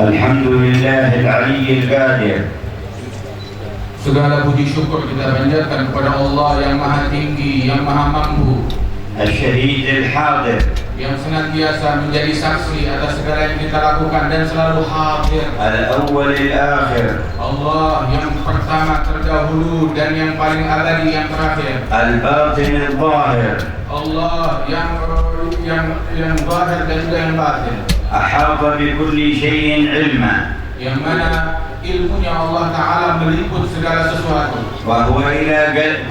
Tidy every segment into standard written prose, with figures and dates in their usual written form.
الحمد لله العلي القادر. Segala puji syukur kita panjatkan kepada Allah yang Maha Tinggi, yang Maha Mampu, الشهيد الحاضر. yang senantiasa menjadi saksi atas segala yang kita lakukan dan selalu hadir. الأول الآخر. Allah yang pertama terdahulu dan yang paling abadi yang terakhir. الباطن الظاهر. Allah yang zahir dan juga yang batin. أحاط بكل شيء علما. Yang mana ilmunya Allah Ta'ala meliput segala sesuatu. وهو إلى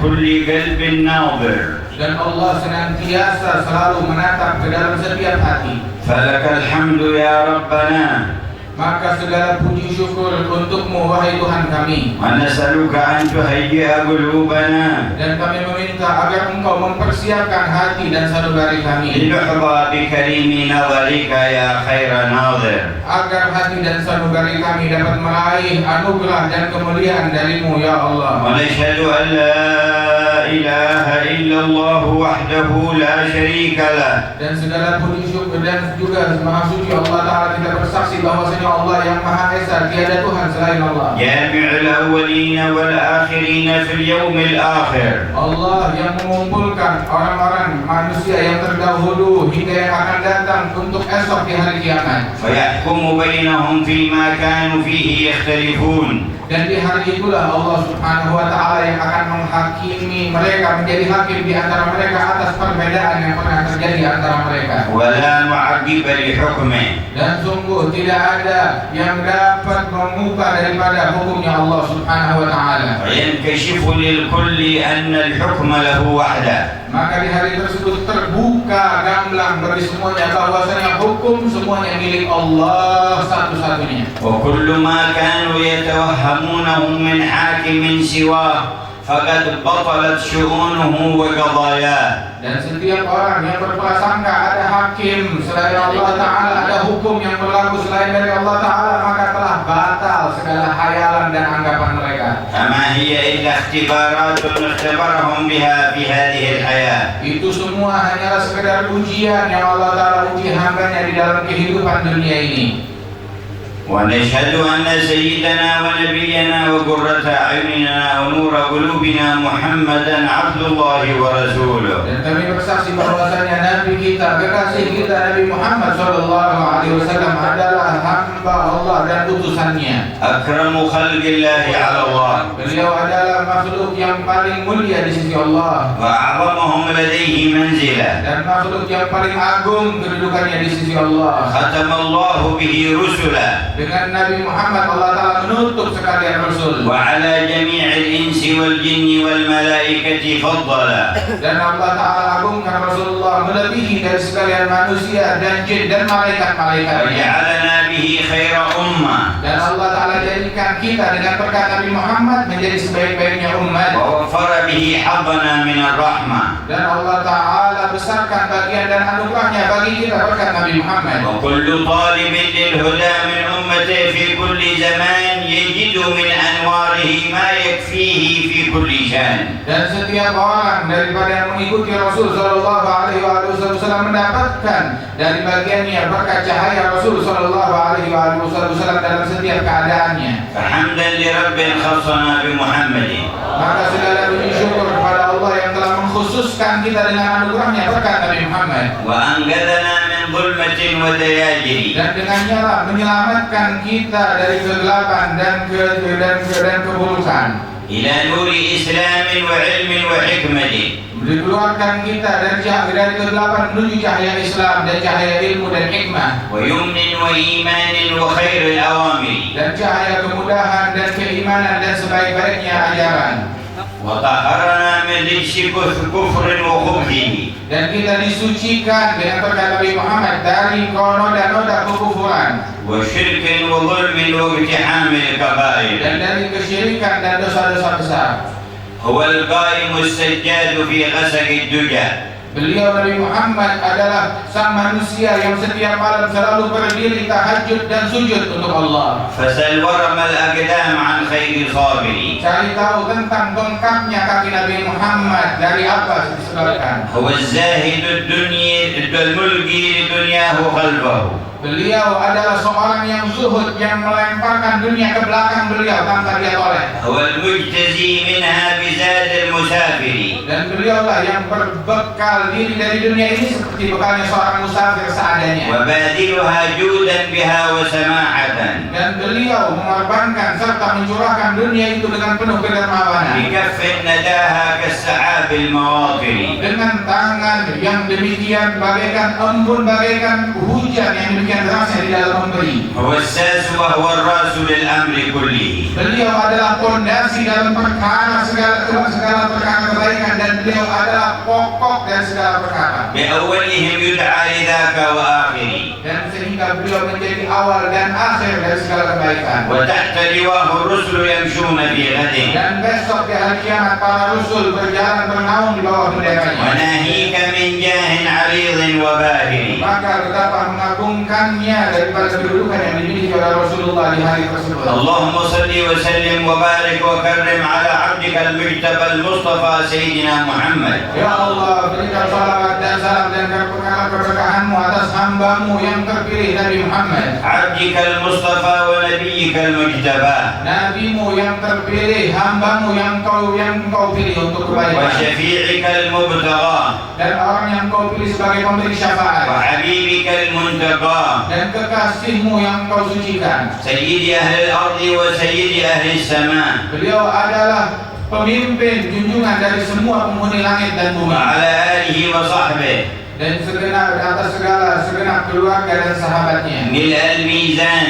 كل قلب ناظر. Dan Allah senantiasa selalu menatap ke dalam setiap hati. فلك الحمد يا ربنا. Maka segala puji syukur untukmu wahai Tuhan kami. ونسألك أن تهيئ قلوبنا Dan kami meminta agar Engkau mempersiapkan hati dan sanubari kami, لنحظى بكريم نظرك يا خير ناظر. agar hati dan sanubari kami dapat meraih anugerah dan kemuliaan darimu ya Allah. ونشهد أن لا إله إلا الله وحده لا شريك له. Dan segala puji syukur dan juga maha suci Allah Ta'ala kita bersaksi bahwasanya Allah yang Maha Esa, tiada Tuhan selain Allah. جامع الأولين والآخرين في اليوم الآخر. Allah yang mengumpulkan orang-orang manusia yang terdahulu hingga yang akan datang untuk esok di hari kiamat. ويحكم بينهم فيما كانوا فيه يختلفون. Dan di hari itulah Allah Subhanahu wa Ta'ala yang akan menghakimi mereka, menjadi hakim di antara mereka atas perbedaan yang pernah terjadi antara mereka. ولا معقب لحكمه. Dan sungguh tidak ada yang dapat mengubah daripada hukumnya Allah Subhanahu wa Ta'ala. وينكشف للكل أن الحكم له وحده. Maka di hari tersebut terbuka gamblang bagi semuanya bahwasanya hukum semuanya milik Allah satu-satunya. وكل ما كانوا يتوهمونه من حاكم سواه فقد بطلت شؤونه وقضاياه. Dan setiap orang yang berprasangka ada hakim selain Allah Ta'ala, ada hukum yang berlaku selain dari Allah Ta'ala, maka telah batal segala hayalan dan anggapan mereka. فما هي إلا اختبارات نختبرهم بها في هذه الحياة. Itu semua hanyalah sekedar ujian yang Allah Ta'ala uji hambanya di dalam kehidupan dunia ini. ونشهد أن سيدنا ونبينا وقرة أعيننا ونور قلوبنا محمدا عبد الله ورسوله. Dan kami bersaksi bahwasanya Nabi kita, kekasih kita Nabi Muhammad SAW adalah hamba Allah dan utusannya. أكرم خلق الله على الله. Beliau adalah makhluk yang paling mulia di sisi Allah وأعظمهم لديه منزلة. dan makhluk yang paling agung kedudukannya di sisi Allah. ختم الله به رسلا. Dengan Nabi Muhammad Allah Ta'ala menutup sekalian Rasul. وعلى جميع الإنس والجن والملائكة فضلا. Dan Allah Ta'ala agungkan Rasulullah melebihi dari sekalian manusia dan jin dan malaikat-malaikatnya. وجعلنا به خير أمة. Dan Allah Ta'ala jadikan kita dengan berkat Nabi Muhammad menjadi sebaik-baiknya umat. ووفر به حظنا من الرحمة. Dan Allah Ta'ala besarkan bagian dan anugerahnya bagi kita berkat Nabi Muhammad. وكل طالب للهدى من أمته في كل زمان يجد من أنواره ما يكفيه في كل شان. Dan setiap orang daripada yang mengikuti Rasul Sallallahu Alaihi Wasallam mendapatkan dari bagiannya berkat cahaya Rasul Sallallahu Alaihi Wasallam dalam setiap keadaannya. فحمدا لرب خصنا بمحمد. Maka segala puji syukur kepada Allah yang telah mengkhususkan kita dengan anugerahnya berkat Nabi Muhammad. وأنقذنا من ظلمة ودياجر. Dan dengannya lah menyelamatkan kita dari kegelapan dan keburukan. إلى نور إسلام وعلم وحكمة. Dikeluarkan kita dari kegelapan menuju cahaya Islam dan cahaya ilmu dan hikmah. ويمن وإيمان وخير الأوامر. Dan cahaya kemudahan dan keimanan dan sebaik-baiknya ajaran. وطهرنا من رجس كفر وخبثه. Dan kita disucikan dengan berkat Nabi Muhammad dari noda-noda kekufuran. وشرك وظلم واقتحام الكبائر. Dan dari kesyirikan dan dosa-dosa besar. هو القائم السجاد في غسق الدجى. Beliau Nabi Muhammad adalah sang manusia yang setiap malam selalu berdiri tahajud dan sujud untuk Allah. فسل ورم الأقدام عن خير صابر. Cari tahu tentang bengkaknya kaki Nabi Muhammad dari apa disebabkan. هو الزاهد الدنيا الملقي لدنياه خلفه. Beliau adalah seorang yang zuhud, yang melemparkan dunia ke belakang beliau tanpa dia toleh. هو المجتزي منها بزاد المسافر. Dan beliaulah yang berbekal diri dari dunia ini seperti bekalnya seorang musafir seadanya. وباذلها جودا بها وسماحة. Dan beliau mengorbankan serta mencurahkan dunia itu dengan penuh kedermawanan. بكف نداها كالسحاب المواطر. Dengan tangan yang demikian bagaikan embun, bagaikan hujan yang demikian derasnya di dalam memberi. هو الساس وهو الراس للأمر كله. Beliau adalah pondasi dalam segala perkara kebaikan, dan beliau adalah pokok dari segala perkara. بأولهم يدعى لذاك وآخره. Dan sehingga beliau menjadi awal dan akhir dari segala kebaikan. وتحت لواه الرسل يمشون في غده. Dan besok di hari kiamat para rasul berjalan bernaung di bawah benderanya. وناهيك من جاه عريض وباهر. Maka betapa mengagungkannya daripada kedudukan yang dimiliki oleh Rasulullah di hari tersebut. اللهم صل وسلم وبارك وكرم على عبدك المجتبى المصطفى سيدنا محمد. Ya Allah, berikan salawat dan salam dan keberkahan-Mu atas hamba-Mu yang terpilih Nabi Muhammad. عبدك المصطفى ونبيك المجتبى. Nabi-Mu yang terpilih, hamba-Mu yang Kau pilih untuk kebaikan. وشفيعك المبتغى. Dan orang yang Kau pilih sebagai pemberi syafaat. وحبيبك المنتقى. Dan kekasih-Mu yang Kau sucikan. سيد أهل الأرض وسيد أهل السماء. Beliau adalah pemimpin junjungan dari semua penghuni langit dan bumi. وعلى آله وصحبه. Dan atas segenap keluarga dan sahabatnya. ملء الميزان.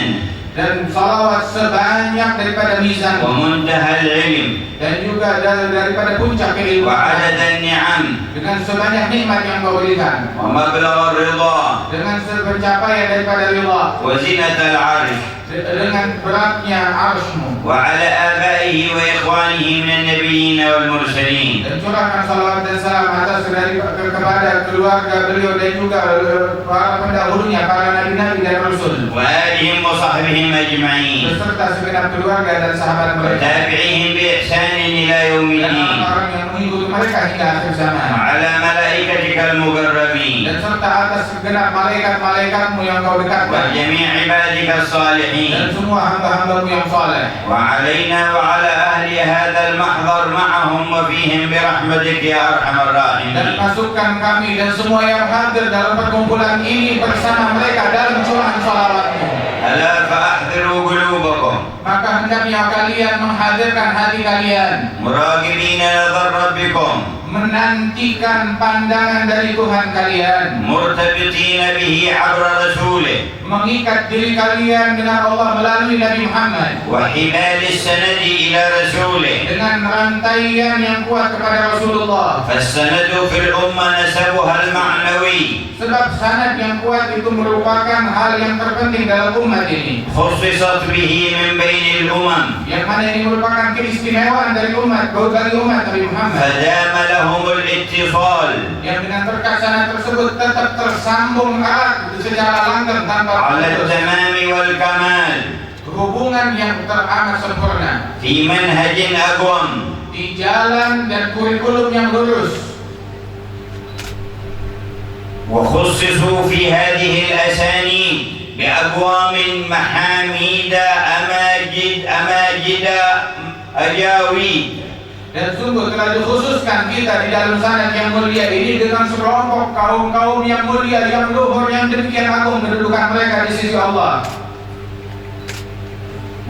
Dan salawat sebanyak daripada mizan. ومنتهى العلم. Dan juga daripada puncak keilmuan. وعدد النعم. Dengan sebanyak nikmat yang Kau berikan. ومبلغ الرضا. Dengan pencapaian daripada ridha. وزنة العرش. Dengan beratnya arsy-Mu. وعلى آبائه وإخوانه من النبيين والمرسلين. Dan curahkan salawat dan salam atas kepada keluarga beliau dan juga para pendahulunya, para nabi-nabi dan rasul. وآلهم وصحبهم أجمعين. Beserta segenap keluarga dan sahabat mereka. وتابعيهم بإحسان إلى يوم Dan الدين. orang yang mengikuti mereka hingga akhir zaman. وعلى ملائكتك المقربين. Dan serta atas segenap malaikat-malaikatmu yang Kau dekatkan. وجميع عبادك الصالحين. Dan semua hamba-hamba-Mu yang saleh. وعلينا وعلى أهل هذا المحضر معهم وفيهم برحمتك يا أرحم Dan الراحمين. masukkan kami dan semua yang hadir dalam perkumpulan ini bersama mereka dalam curahan salawat-Mu. ألا فأحضروا قلوبكم Maka hendaknya kalian menghadirkan hati kalian, مراقبين نظر ربكم menantikan pandangan dari Tuhan kalian, مرتبطين به عبر رسوله mengikat diri kalian dengan Allah melalui Nabi Muhammad, وحمال السند إلى رسوله. dengan rantaian yang kuat kepada Rasulullah. فالسند في الأمة نسبها المعنوي. Sebab sanad yang kuat itu merupakan hal yang terpenting dalam umat ini, خصصت به من بين الأمم. yang mana ini merupakan keistimewaan dari umat Nabi Muhammad, فدام لهم الاتصال yang dengan berkat sanad tersebut tetap tersambung erat secara langgeng tanpa على putus. التمام والكمال Hubungan yang teramat sempurna في منهج أقوم. di jalan dan kurikulum yang lurus. وخصصوا في هذه الأسانيد بأقوام محاميد أماجد أجاويد. Dan sungguh telah dikhususkan kita di dalam sanad yang mulia ini dengan sekelompok kaum-kaum yang mulia, yang luhur, yang demikian agung kedudukan mereka di sisi Allah.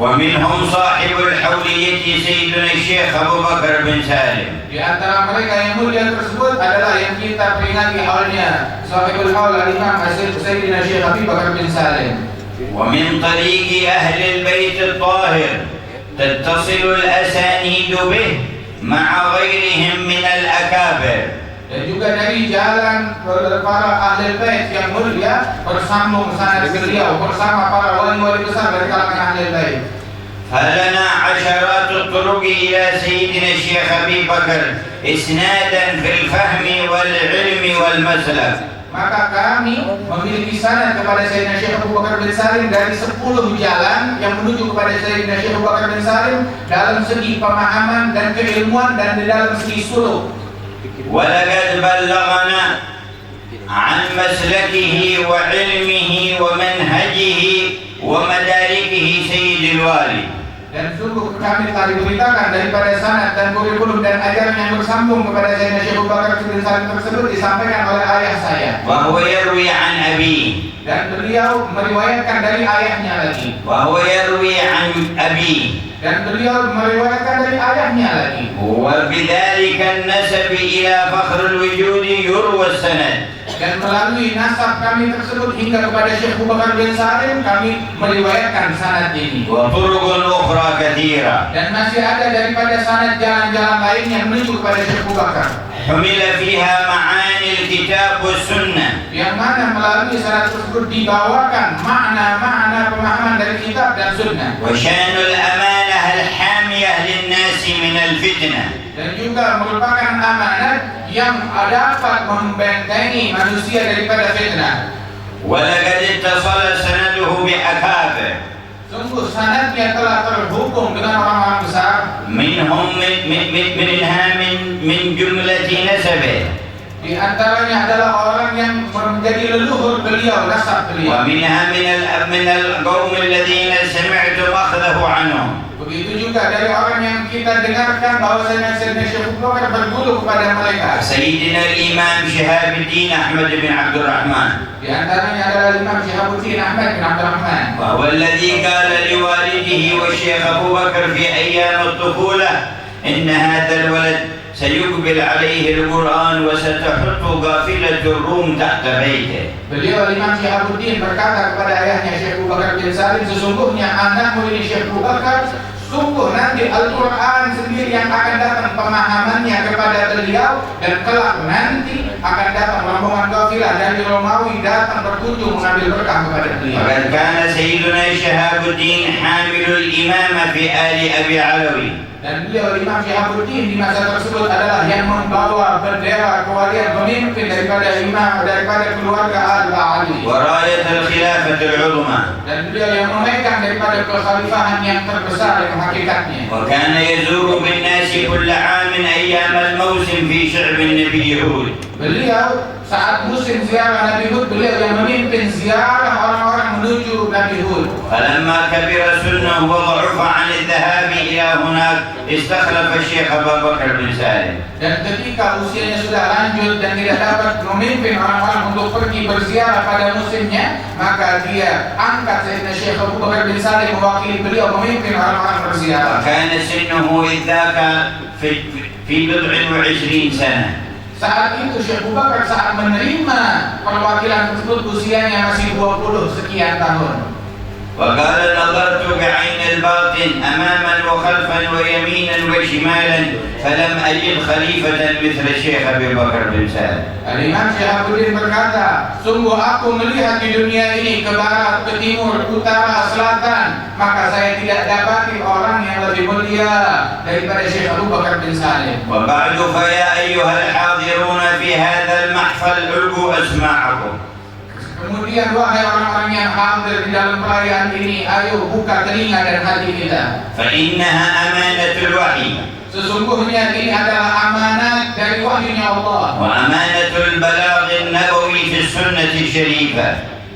ومنهم صاحب الحولية سيدنا الشيخ أبو بكر بن سالم. Di antara mereka yang mulia tersebut adalah yang kita peringati haulnya, Sahibul Haul Al-Imam Sayyidina Syekh Abu Bakar bin Salim. ومن طريق أهل البيت الطاهر تتصل الأسانيد به مع غيرهم من الأكابر. Dan juga dari jalan para ahli bait yang mulia bersambung sanad beliau bersama para wali-wali besar dari kalangan ahli bait. فلنا عشرات الطرق إلى سيدنا الشيخ أبي بكر إسنادا في الفهم والعلم والمسلك. Maka kami memiliki sanad kepada Sayyidina Syekh Abu Bakar bin Salim dari 10 jalan yang menuju kepada Sayyidina Syekh Abu Bakar bin Salim dalam segi pemahaman dan keilmuan dan di dalam segi suluk. ولقد بلغنا عن مسلكه وعلمه ومنهجه ومداركه سيد الوالي. Dan sungguh kami telah diberitakan daripada sanad dan kurikulum dan ajaran yang bersambung kepada Sayyidina Syekh Abu Bakar bin Salim tersebut disampaikan oleh ayah saya. وهو يروي عن أبيه. Dan beliau meriwayatkan dari ayahnya lagi. وهو يروي عن أبيه. Dan beliau meriwayatkan dari ayahnya lagi. وبذلك النسب إلى فخر الوجود يروى السند. Dan melalui nasab kami tersebut hingga kepada Syekh Abu Bakar bin Salim kami meriwayatkan sanad ini. وطرق أخرى كثيرة. Dan masih ada daripada sanad jalan-jalan lain yang menuju kepada Syekh Abu Bakar. حمل فيها معاني الكتاب والسنة. Yang mana melalui sanad tersebut dibawakan makna-makna pemahaman dari kitab dan sunnah. وشان الأمانة الحامية للناس من الفتنة. Dan juga merupakan amanat yang dapat membentengi manusia daripada fitnah. ولقد اتصل سنده بأكابر. Sungguh sanadnya telah terhubung dengan orang-orang besar. من جملة نسبه. Di antaranya adalah orang yang menjadi leluhur beliau, nasab beliau. ومنها من القوم الذين سمعت أخذه عنهم. Begitu juga dari orang yang kita dengarkan bahwasanya Sayyidina Syekh Abu Bakar berguru kepada mereka. سيدنا الإمام شهاب الدين أحمد بن عبد الرحمن. Di antaranya adalah Imam Syihabuddin Ahmad bin Abdul Rahman. وهو الذي قال لوالده والشيخ أبو بكر في أيام الطفولة إن هذا الولد سيقبل عليه القرآن وستحط قافلة الروم تحت بيته. Beliau Imam Syihabuddin berkata kepada ayahnya Syekh Abu Bakar bin Salim, sesungguhnya anakmu ini Syekh Abu Bakar, sungguh nanti Al-Quran sendiri yang akan datang pemahamannya kepada beliau, dan kelak nanti akan datang rombongan kafilah dari Romawi datang berkunjung mengambil berkah kepada beliau. وقد كان سيدنا شهاب الدين حامل الإمامة في آل أبي علوي. Dan beliau Imam Syihabuddin di masa tersebut adalah yang membawa bendera kewalian pemimpin daripada keluarga Al-Ba'ali. وراية الخلافة العظمى. Dan beliau yang memegang daripada kekhalifahan yang terbesar yang hakikatnya. وكان يزور بالناس كل عام أيام الموسم في شعب النبي هود. Beliau saat musim ziarah Nabi Hud, beliau yang memimpin ziarah orang-orang menuju Nabi Hud. فلما كبر سنه وضعف عن الذهاب إلى هناك استخلف الشيخ أبا بكر بن سالم. Dan ketika usianya sudah lanjut dan tidak dapat memimpin orang-orang untuk pergi berziarah pada musimnya, maka dia angkat Sayyidina Syekh Abu Bakar bin Salim mewakili beliau memimpin orang-orang berziarah. وكان سنه إذ ذاك في 29 سنة. Saat itu Syekh Abu Bakar saat menerima perwakilan tersebut usianya masih 20 sekian tahun. وقال نظرت بعين الباطن أماما وخلفا ويمينا وشمالا فلم أجد خليفة مثل الشيخ أبي بكر بن سالم. Imam Syihabuddin berkata, sungguh aku melihat di dunia ini ke barat, ke timur, utara, selatan, maka saya tidak dapati orang yang lebih mulia daripada Syekh Abu Bakar bin Salim. وبعد فيا أيها الحاضرون في هذا المحفل ألقوا أسماعكم. Kemudian wahai orang-orang yang hadir di dalam perayaan ini, ayo buka telinga dan hati kita. فإنها أمانة الوحي. Sesungguhnya ini adalah amanat dari wahyunya Allah. وأمانة البلاغ النبوي في السنة الشريفة.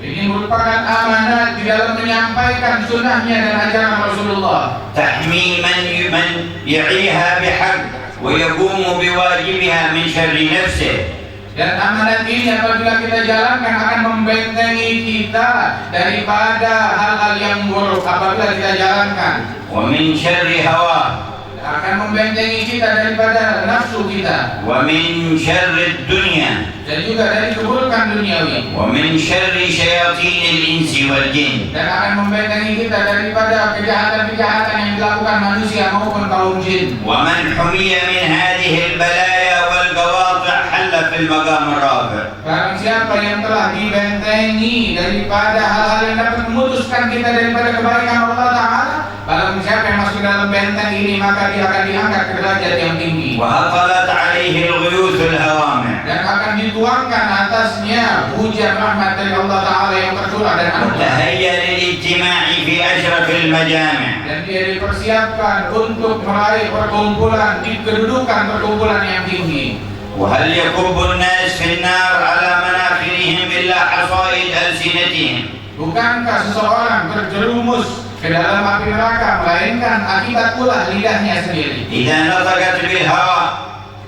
Ini merupakan amanat di dalam menyampaikan sunnahnya dan ajaran Rasulullah. تحمي من يعيها بحق ويقوم بواجبها من شر نفسه. Dan amanat ini apabila kita jalankan akan membentengi kita daripada hal-hal yang buruk apabila kita jalankan. ومن شر هواه. Akan membentengi kita daripada nafsu kita. ومن شر الدنيا. Dan juga dari keburukan duniawi. ومن شر شياطين الإنس والجن. Dan akan membentengi kita daripada kejahatan-kejahatan yang dilakukan manusia maupun kaum jin. ومن حمي من هذه البلايا والقواطع حل في المقام الرابع. Barang siapa yang telah dibentengi daripada hal-hal yang dapat memutuskan kita daripada kebaikan Allah Ta'ala, barang siapa yang masuk dalam benteng ini, maka dia akan diangkat ke derajat yang tinggi. وهطلت عليه الغيوث الهوامع. Dan akan dituangkan atasnya hujan rahmat dari Allah Ta'ala yang tercurah dan anugerah. وتهيأ للاجتماع في أشرف المجامع. Dan dia dipersiapkan untuk meraih perkumpulan di kedudukan perkumpulan yang tinggi. وهل يكب الناس في النار على مناخرهم إلا حصائد ألسنتهم؟ Bukankah seseorang terjerumus ke dalam api neraka melainkan akibat ulah lidahnya sendiri? إذا نطقت بالهوى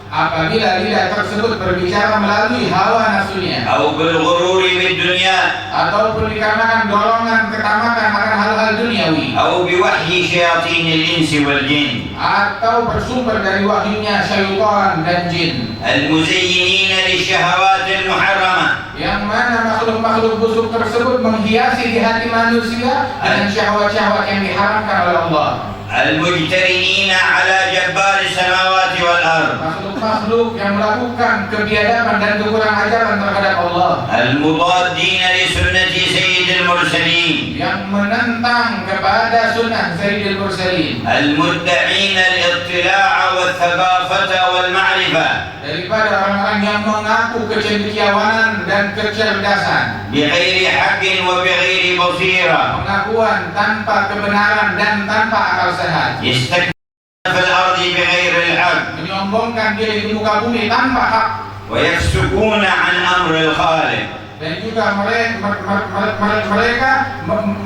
Apabila lidah tersebut berbicara melalui hawa nafsunya, أو بالغرور بالدنيا ataupun dikarenakan dorongan ketamakan akan hal-hal duniawi, أو بوحي شياطين الإنس والجن atau bersumber dari wahyunya syaitan dan jin, المزينين للشهوات المحرمة yang mana makhluk-makhluk busuk tersebut menghiasi di hati manusia dengan syahwat-syahwat yang diharamkan oleh Allah. المجترئين على جبار السماوات والأرض Makhluk-makhluk yang melakukan kebiadaban dan kekurang ajaran terhadap Allah, المضادين لسنة سيد المرسلين yang menentang kepada sunnah Sayyidil Mursalin, المدعين الاطلاع والثقافة والمعرفة daripada orang-orang yang mengaku kecendekiawanan dan kecerdasan, بغير حق وبغير بصيرة pengakuan tanpa kebenaran dan tanpa akal sehat, يستكبرون في الأرض بغير الحق menyombongkan diri di muka bumi tanpa hak, ويفسقون عن أمر الخالق dan juga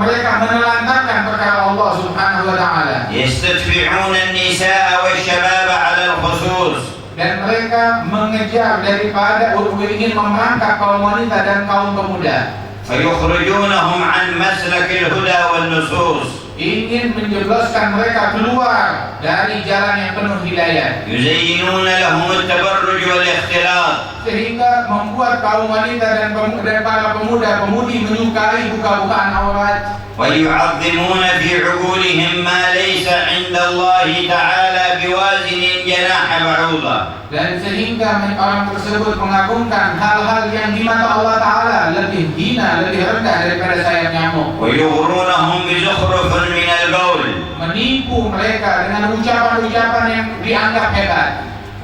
mereka menelantarkan perkara Allah Subhanahu wa taala, يستدفعون النساء والشباب على الخصوص dan mereka mengejar daripada ingin memangkat kaum wanita dan kaum pemuda, فيخرجونهم عن مسلك الهدى والنصوص ingin menjebloskan mereka keluar dari jalan yang penuh hidayah, يزينون لهم التبرج والاختلاط sehingga membuat kaum wanita dan para pemuda-pemudi menyukai buka-bukaan aurat, ويعظمون في عقولهم ما ليس عند الله تعالى بوازن جناح بعوضة dan sehingga orang tersebut mengagungkan hal-hal yang di mata Allah Ta'ala lebih hina, lebih rendah daripada sayap nyamuk, ويغرونهم بزخرف من القول menipu mereka dengan ucapan-ucapan yang dianggap hebat,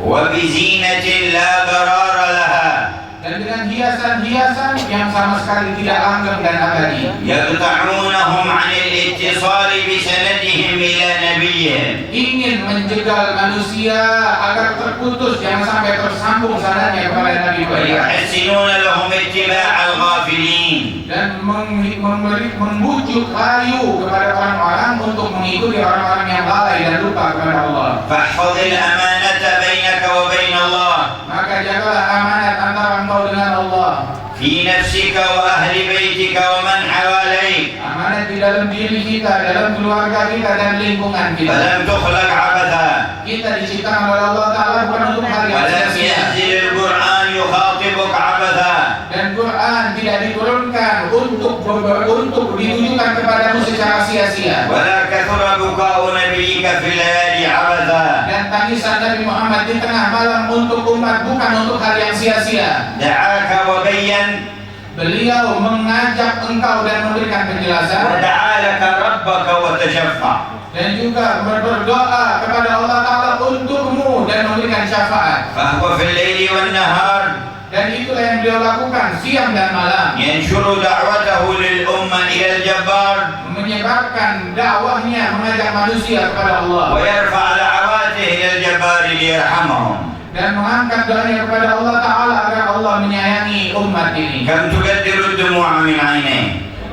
وبزينة لا قرار لها dan dengan hiasan-hiasan yang sama sekali tidak langgeng dan abadi, يقطعونهم عن الاتصال بسندهم إلى نبيهم ingin menjegal manusia agar terputus, jangan sampai tersambung sanadnya kepada Nabi mereka, ويحسنون لهم اتباع الغافلين dan membujuk rayu kepada orang-orang untuk mengikuti orang-orang yang lalai dan lupa kepada Allah. فاحفظ الأمانة بينك وبين الله Maka jagalah amanat antara engkau dengan Allah, في نفسك وأهل بيتك ومن حواليك amanat di dalam diri kita, dalam keluarga kita dan lingkungan kita. فلم تخلق عبثا Kita diciptakan oleh Allah Ta'ala bukan untuk hal yang ولم sia-sia, ينزل القرآن يخاطبك عبثا dan Quran tidak diturunkan untuk ditujukan kepadamu secara sia-sia, ولا كثر بكاء نبيك في الليالي عبثا dan tangisan Nabi Muhammad di tengah malam untuk umat bukan untuk hal yang sia-sia. دعاك وبين Beliau mengajak engkau dan memberikan penjelasan, ودعا لك ربك وتشفع dan juga berdoa kepada Allah Ta'ala untukmu dan memberikan syafaat. فهو في الليل والنهار Dan itulah yang beliau lakukan siang dan malam, ينشر دعوته للأمة إلى الجبار menyebarkan dakwahnya, mengajak manusia kepada Allah, ويرفع دعواته إلى الجبار ليرحمهم dan mengangkat doanya kepada Allah Ta'ala agar Allah menyayangi umat ini. كم تقدر الدموع من عينيه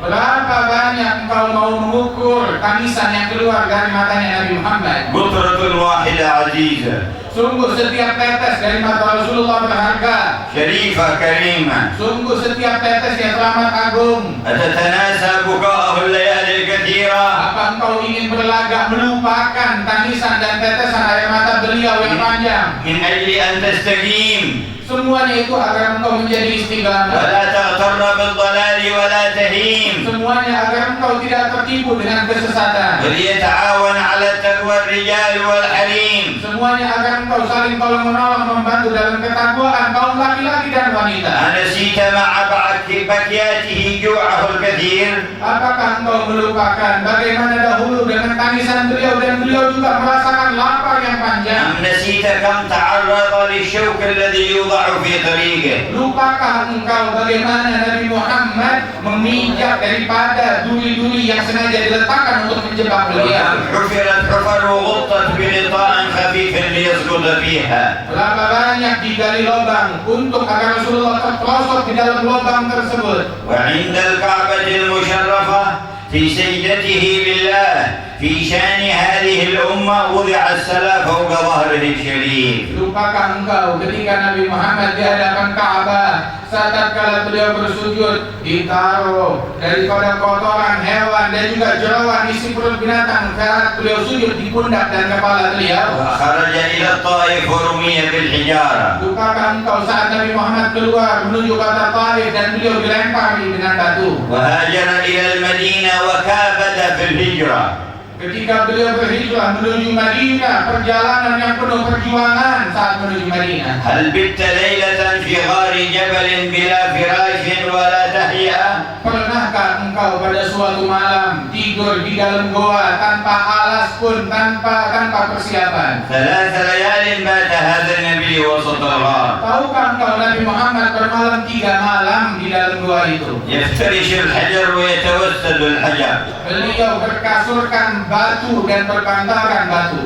Berapa banyak engkau mau mengukur tangisan yang keluar dari matanya Nabi Muhammad? قطرة واحدة عزيزة Sungguh setiap tetes dari mata Rasulullah berharga, شريفة كريمة sungguh setiap tetes yang teramat agung. أتتناسى بكاءه الليالي الكثيرة Apa engkau ingin berlagak melupakan tangisan dan tetesan air mata beliau yang panjang? من أجل أن تستقيم Semuanya itu agar engkau menjadi istiqamah. ولا تغتر بالضلال ولا تهيم Semuanya agar engkau tidak tertipu dengan kesesatan. وليتعاون على التقوى الرجال والحريم Semuanya agar engkau saling tolong menolong membantu dalam ketakwaan kaum laki-laki dan wanita. أنسيت مع بكياته جوعه الكثير Apakah engkau melupakan bagaimana dahulu dengan tangisan beliau dan beliau juga merasakan lapar yang panjang? أم نسيت كم تعرض للشوك الذي يوضع في طريقه Lupakah engkau bagaimana Nabi Muhammad memijak daripada duri-duri yang sengaja diletakkan untuk menjebak beliau? وكم حفرت حفر وغطت بغطاء خفيف خفيف ليسقط فيها. Berapa banyak digali lubang untuk agar Rasulullah terperosok di dalam lubang tersebut. وعند الكعبة المشرفة في سجدته لله في شان هذه الأمة وضع السلا فوق ظهره الشريف. Lupakah engkau ketika Nabi Muhammad di hadapan Ka'bah saat kala beliau bersujud ditaruh daripada kotoran hewan dan juga jeroan isi perut binatang saat beliau sujud di pundak dan kepala beliau. وخرج إلى الطائف ورمي بالحجارة. Lupakah engkau saat Nabi Muhammad keluar menuju kota Taif dan beliau dilempari dengan batu. وهاجر إلى المدينة وكابد في الهجرة. Ketika beliau berhijrah menuju Madinah, perjalanan yang penuh perjuangan saat menuju Madinah. هل بت ليلة في غار جبل بلا فراش ولا تهيئة؟ Pernahkah engkau pada suatu malam tidur di dalam goa tanpa alas pun, tanpa persiapan? 3 ليال بات هذا النبي وسط الغار. Tahukah engkau Nabi Muhammad bermalam 3 malam di dalam goa itu? يفترش الحجر ويتوسد الحجر. Beliau berkasurkan batu dan berbantalkan batu.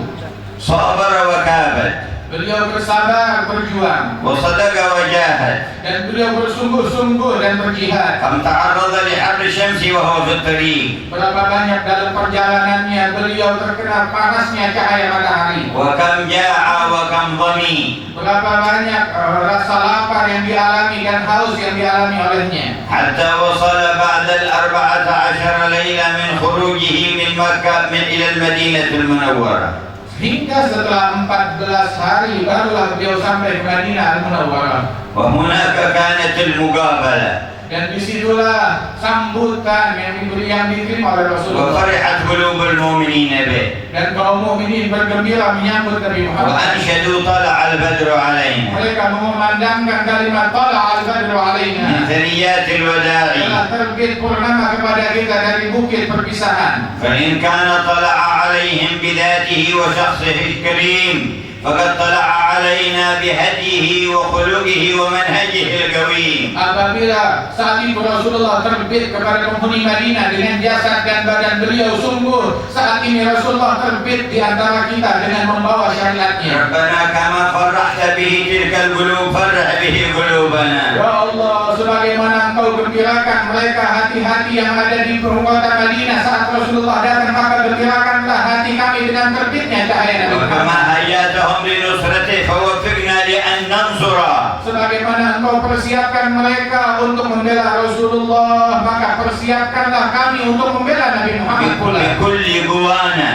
صابر وكابد. Beliau bersabar, berjuang, وصدق وجاهد. dan beliau bersungguh-sungguh dan berjihad. كم تعرض لحر الشمس وهو في الطريق. Berapa banyak dalam perjalanannya beliau terkena panasnya cahaya matahari. وكم جاع وكم ظمي. Berapa banyak rasa lapar yang dialami dan haus yang dialami olehnya. حتى وصل بعد 14 ليلة من خروجه من مكة إلى المدينة المنورة. Hingga setelah 14 hari barulah beliau sampai ke Madinah Al-Munawwarah. وهناك كانت المقابلة. Dan disitulah sambutan yang diterima oleh Rasulullah. وفرحت قلوب المؤمنين به. Dan kaum mukminin bergembira menyambut Nabi Muhammad. وأنشدوا طلع البدر علينا. Mereka mengumandangkan kalimat Tala'al Badru alaina. من ثنيات الوداع. Telah terbit purnama kepada kita dari bukit perpisahan. فإن كان طلع عليهم بذاته وشخصه الكريم فقد طلع علينا بهديه وخلقه ومنهجه القويم. Apabila saat itu Rasulullah terbit kepada penghuni Madinah dengan jasad dan badan beliau, sungguh saat ini Rasulullah terbit di antara kita dengan membawa syariatnya. ربنا كما فرحت به تلك القلوب فرح به قلوبنا. Ya Allah, sebagaimana Engkau gembirakan mereka hati-hati yang ada di kota Madinah saat Rasulullah datang, maka gembirakanlah hati kami dengan terbitnya cahaya Nabi Muhammad. وكما هيأتهم لنصرته فوفقنا لأن ننصر. Sebagaimana Engkau persiapkan mereka untuk membela Rasulullah, maka persiapkanlah kami untuk membela Nabi Muhammad pula. بكل قوانا.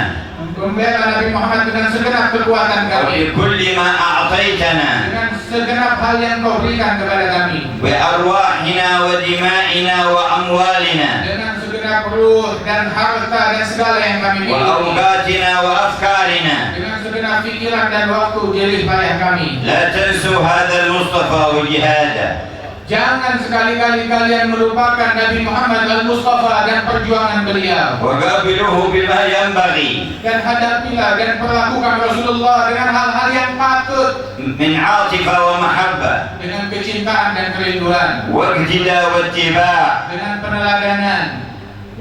Membela Nabi Muhammad dengan segenap kekuatan kami, وبكل ما أعطيتنا. dengan segenap hal yang Kau berikan kepada kami, بأرواحنا ودمائنا وأموالنا. dengan segenap ruh dan harta dan segala yang kami miliki, وأوقاتنا وأفكارنا. dengan segenap pikiran dan waktu jerih payah kami. لا تنسوا هذا المصطفى وجهاده. Jangan sekali-kali kalian melupakan Nabi Muhammad Al-Mustafa dan perjuangan beliau. وقابلوه بما ينبغي Dan hadapilah dan perlakukan Rasulullah dengan hal-hal yang patut, من عاطفة ومحبة dengan kecintaan dan kerinduan, واقتداء واتباع dengan peneladanan,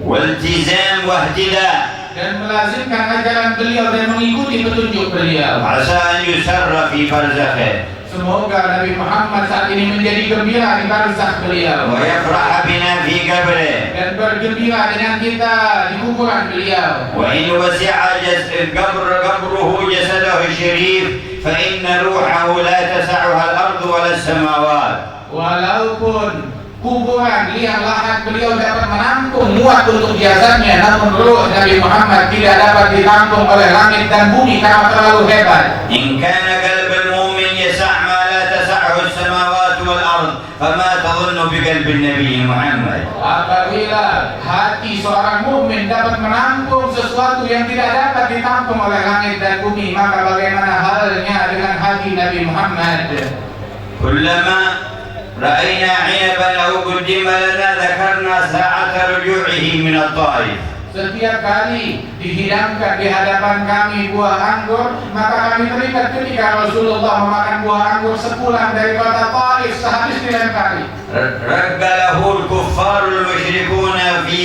والتزام واهتداء. dan melazimkan ajaran beliau dan mengikuti petunjuk beliau. عسى أن يسر في برزخه. Semoga Nabi Muhammad saat ini menjadi gembira di barzakh beliau, ويفرح بنا في قبره. dan bergembira dengan kita di kuburan beliau. وإن وسع قبره جسده الشريف فإن روحه لا تسعها الأرض ولا السماوات. Walaupun kuburan liang lahat beliau dapat menampung muat untuk jasadnya, namun ruh Nabi Muhammad tidak dapat ditampung oleh langit dan bumi karena terlalu hebat. إن كان قلب المؤمن يسع ما لا تسعه السماوات والأرض فما تظن بقلب النبي محمد. Apabila hati seorang mukmin dapat menampung sesuatu yang tidak dapat ditampung oleh langit dan bumi, maka bagaimana halnya dengan hati Nabi Muhammad? كلما رأينا عنبا أو قدم لنا ذكرنا ساعة رجوعه من الطائف. Setiap kali dihidangkan di hadapan kami buah anggur, maka kami teringat ketika Rasulullah memakan buah anggur sepulang dari kota Taif sehabis dilempari. رق له الكفار المشركون في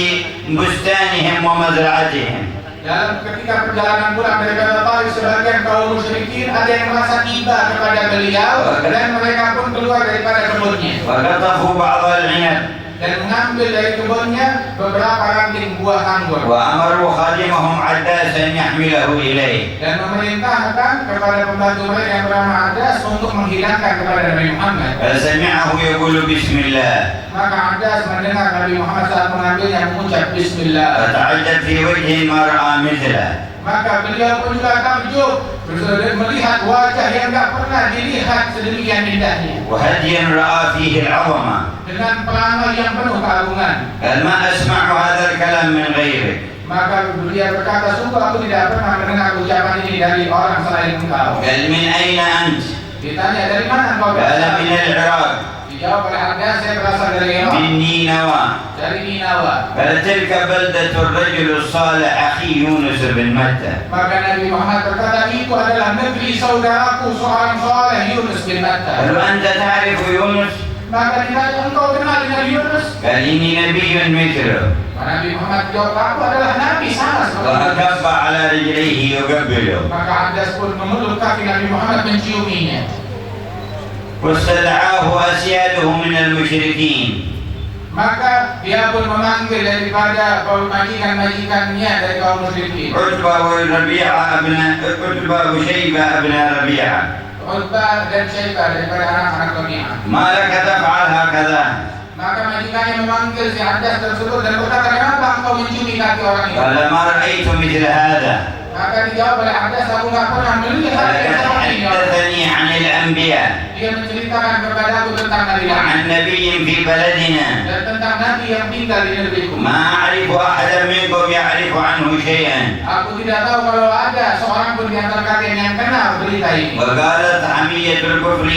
بستانهم ومزرعتهم. Dalam ketika perjalanan pulang dari kota Taif, sebagian kaum musyrikin ada yang merasa iba kepada beliau dan mereka pun keluar daripada kebunnya وقطفوا بعض العنب dan mengambil dari kebunnya beberapa ranting buah anggur وأمروا خادمهم عداس أن يحمله إليه. dan memerintahkan kepada pembantu mereka yang bernama Adas untuk menghilangkan kepada Nabi Muhammad. فسمعه يقول بسم الله Maka Adas mendengar Nabi Muhammad saat mengambilnya mengucap Bismillah. فتعجب في وجهه ما رأى مثله. Maka beliau pun juga takjub melihat wajah yang tak pernah dilihat sedemikian indahnya, وهديا رأى فيه العظمة. dengan perangai yang penuh keagungan. قال ما أسمع هذا الكلام من غيرك. Maka beliau berkata, sungguh aku tidak pernah mendengar ucapan ini dari orang selain engkau. قال من أين أنت؟ Ditanya, dari mana engkau قال berasal? من العراق. Dijawab oleh Adas, saya berasal dari Irak, من نينوى. dari Ninawa. قال تلك بلدة الرجل الصالح أخي يونس بن متى. Maka Nabi Muhammad berkata, itu adalah negeri saudaraku seorang soleh Yunus bin Matta. قال أنت تعرف يونس؟ Maka ditanya, engkau kenal dengan Yunus? قال إني نبي مثله. Nabi Muhammad jawab, aku adalah Nabi sama seperti Yunus. وأكب على رجليه يقبله. Maka Adas pun memeluk kaki Nabi Muhammad menciuminya. واستدعاه أسياده من المشركين. Maka dia pun memanggil daripada majikan-majikannya dari kaum musyrikin. عتبة وشيبة أبناء ربيعة. Utbah dan Syaibah daripada anak-anak Rabi'ah. ما لك تفعل هكذا؟ Maka majikannya memanggil si Adas tersebut dan berkata, kenapa engkau menciumi kaki orang itu? قال ما رأيت مثل هذا. Maka dijawab oleh Adas, aku nggak pernah melihat yang sama ini. حدثني عن الأنبياء Dia menceritakan kepadaku tentang Nabi وعن نبي في بلدنا dan tentang Nabi yang tinggal di negeriku. ما أعرف أحدا منكم يعرف عنه شيئا. Aku tidak tahu kalau ada seorang pun di antara kalian yang kenal berita ini. وقالت حمية الكفر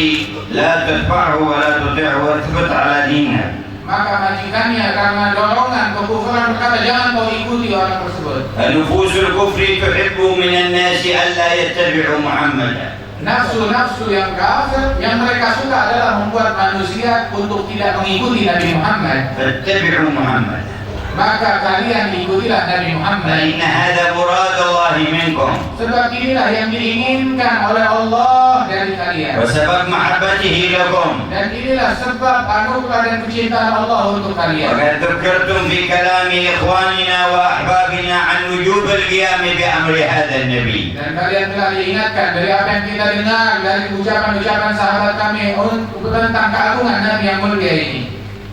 لا تتبعه ولا تطيعه واثبت على دينك. Maka majikannya karena dorongan kekufuran berkata, jangan kau ikuti orang tersebut. نفوس الكفر تحب من الناس ألا يتبعوا محمدا. Nafsu-nafsu yang kafir yang mereka suka adalah membuat manusia untuk tidak mengikuti Nabi Muhammad. فاتبعوا محمد. Maka kalian ikutilah Nabi Muhammad. فإن هذا مراد الله منكم. Sebab inilah yang diinginkan oleh Allah dari kalian. وسبب محبته لكم. Dan inilah sebab anugerah dan kecintaan Allah untuk kalian. وقد ذكرتم في كلام إخواننا وأحبابنا عن وجوب القيام بأمر هذا النبي. Dan kalian telah diingatkan dari apa yang kita dengar dari ucapan-ucapan sahabat kami tentang keagungan Nabi yang mulia ini.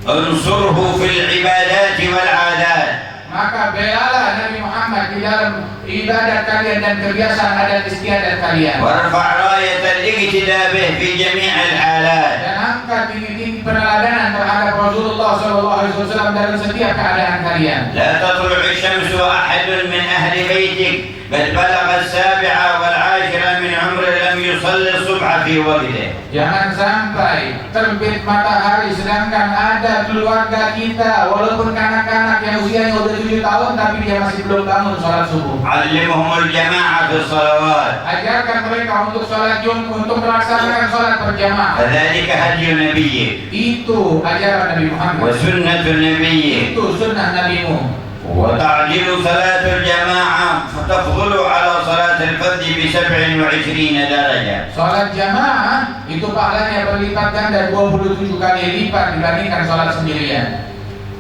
انصره في العبادات والعادات. Maka belalah Nabi Muhammad di dalam ibadat kalian dan kebiasaan adat istiadat kalian. وارفع راية الاقتداء به في جميع الحالات. Dan angkat tinggi-tinggi peneladanan terhadap Rasulullah SAW dalam setiap keadaan kalian. لا تطلع الشمس وأحد من أهل بيتك قد بلغ 7 والعاشرة من عمره لم يصلي الصبح في وقته. Jangan sampai terbit matahari sedangkan ada keluarga kita walaupun kanak-kanak yang usianya udah 7 tahun tapi dia masih belum bangun sholat subuh. علمهم الجماعة في الصلوات. Ajarkan mereka untuk sholat Jumat, untuk melaksanakan sholat berjamaah. فذلك هدي نبيك. Itu ajaran Nabi Muhammad. وسنة نبيك. Itu sunnah Nabimu. وتعجيل صلاة الجماعة فتفضل على صلاة الفرد ب27 درجة. Sholat jamaah itu pahalanya berlipat ganda 27 kali lipat dibandingkan sholat sendirian.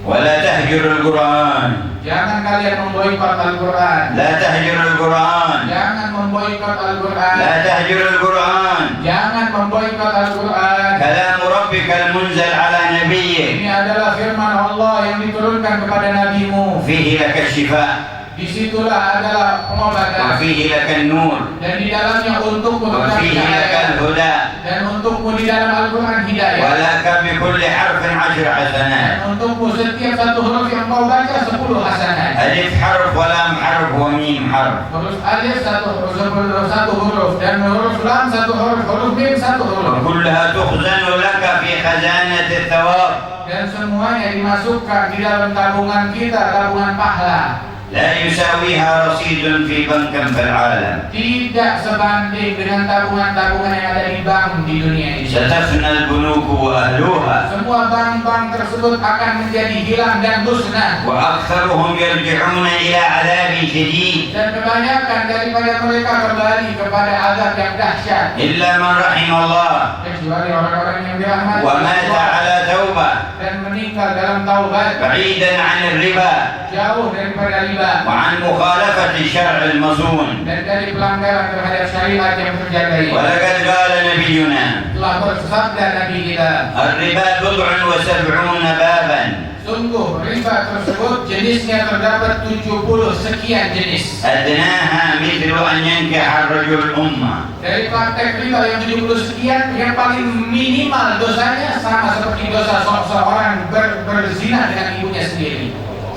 ولا تهجر القرآن. Jangan kalian memboikot Al-Quran. لا تهجر القرآن. Jangan memboikot Al-Quran. لا تهجر القرآن. Jangan memboikot Al-Quran. كلام ربك المنزل على نبيك. Ini adalah firman Allah yang diturunkan kepada nabimu. فيه لك الشفاء. Disitulah adalah pengobatan. وفيه لك النور. Dan di dalamnya untukmu terdapat وفيه لك cahaya. الهدى. Dan untukmu di dalam Al-Quran hidayah. ولك بكل حرف 10 حسنات. Dan untukmu setiap satu huruf yang kau baca 10 hasanat. ألف حرف ولام حرف وميم حرف. Huruf alif satu huruf dan huruf lam satu huruf, huruf mim satu huruf. وكلها تخزن لك في خزانة الثواب. Dan semuanya dimasukkan di dalam tabungan kita, tabungan pahala. لا يساويها رصيد في بنك في العالم. Tidak sebanding dengan tabungan-tabungan yang ada di bank di dunia ini. ستفنى البنوك وأهلها. Semua bank-bank tersebut akan menjadi hilang dan musnah. وأكثرهم يرجعون إلى عذاب شديد. Dan kebanyakan daripada mereka kembali kepada azab yang dahsyat. إلا من رحم الله. Kecuali orang-orang yang dirahmati ومات على توبة. dan meninggal dalam taubat, بعيدا عن الربا. jauh daripada riba وعن مخالفة الشرع المصون. dan dari pelanggaran terhadap syariat yang terjaga. ولقد قال نبينا Telah bersabda Nabi kita, الربا بضع وسبعون بابا. sungguh riba tersebut jenisnya terdapat 70 sekian jenis. أدناها مثل أن ينكح الرجل أمه. Dari praktek riba yang 70 sekian, yang paling minimal dosanya sama seperti dosa seorang berzina dengan ibunya sendiri.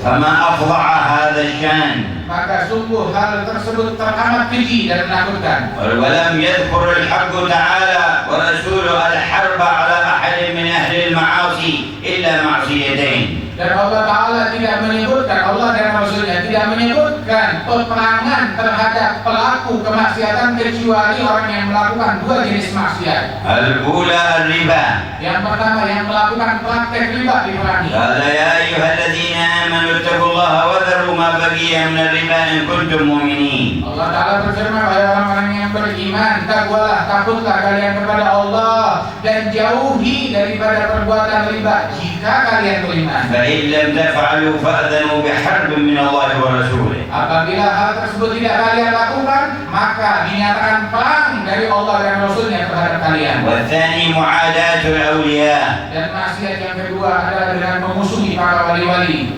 فما أفظع هذا الشان. Maka sungguh hal tersebut teramat keji dan menakutkan. ولم يذكر الحق تعالى ورسوله الحرب على أحد من أهل المعاصي إلا معصيتين. Dan Allah Ta'ala tidak menyebutkan, Allah dan Rasulnya tidak menyebutkan peperangan terhadap pelaku kemaksiatan kecuali orang yang melakukan dua jenis maksiat. الأولى الربا. Yang pertama, yang melakukan praktek riba diperangi. قال يا أيها الذين آمنوا اتقوا الله وذروا ما بقي من الربا إن كنتم مؤمنين. Allah Ta'ala berfirman, wahai orang-orang yang beriman, takutlah kalian kepada Allah dan jauhi daripada perbuatan riba jika kalian beriman. فإن لم تفعلوا فأذنوا بحرب من الله ورسوله. Apabila hal tersebut tidak kalian lakukan, maka dinyatakan perang dari Allah dan Rasulnya terhadap kalian. والثاني معاداة الأولياء. Dan maksiat yang kedua adalah dengan memusuhi para wali-wali.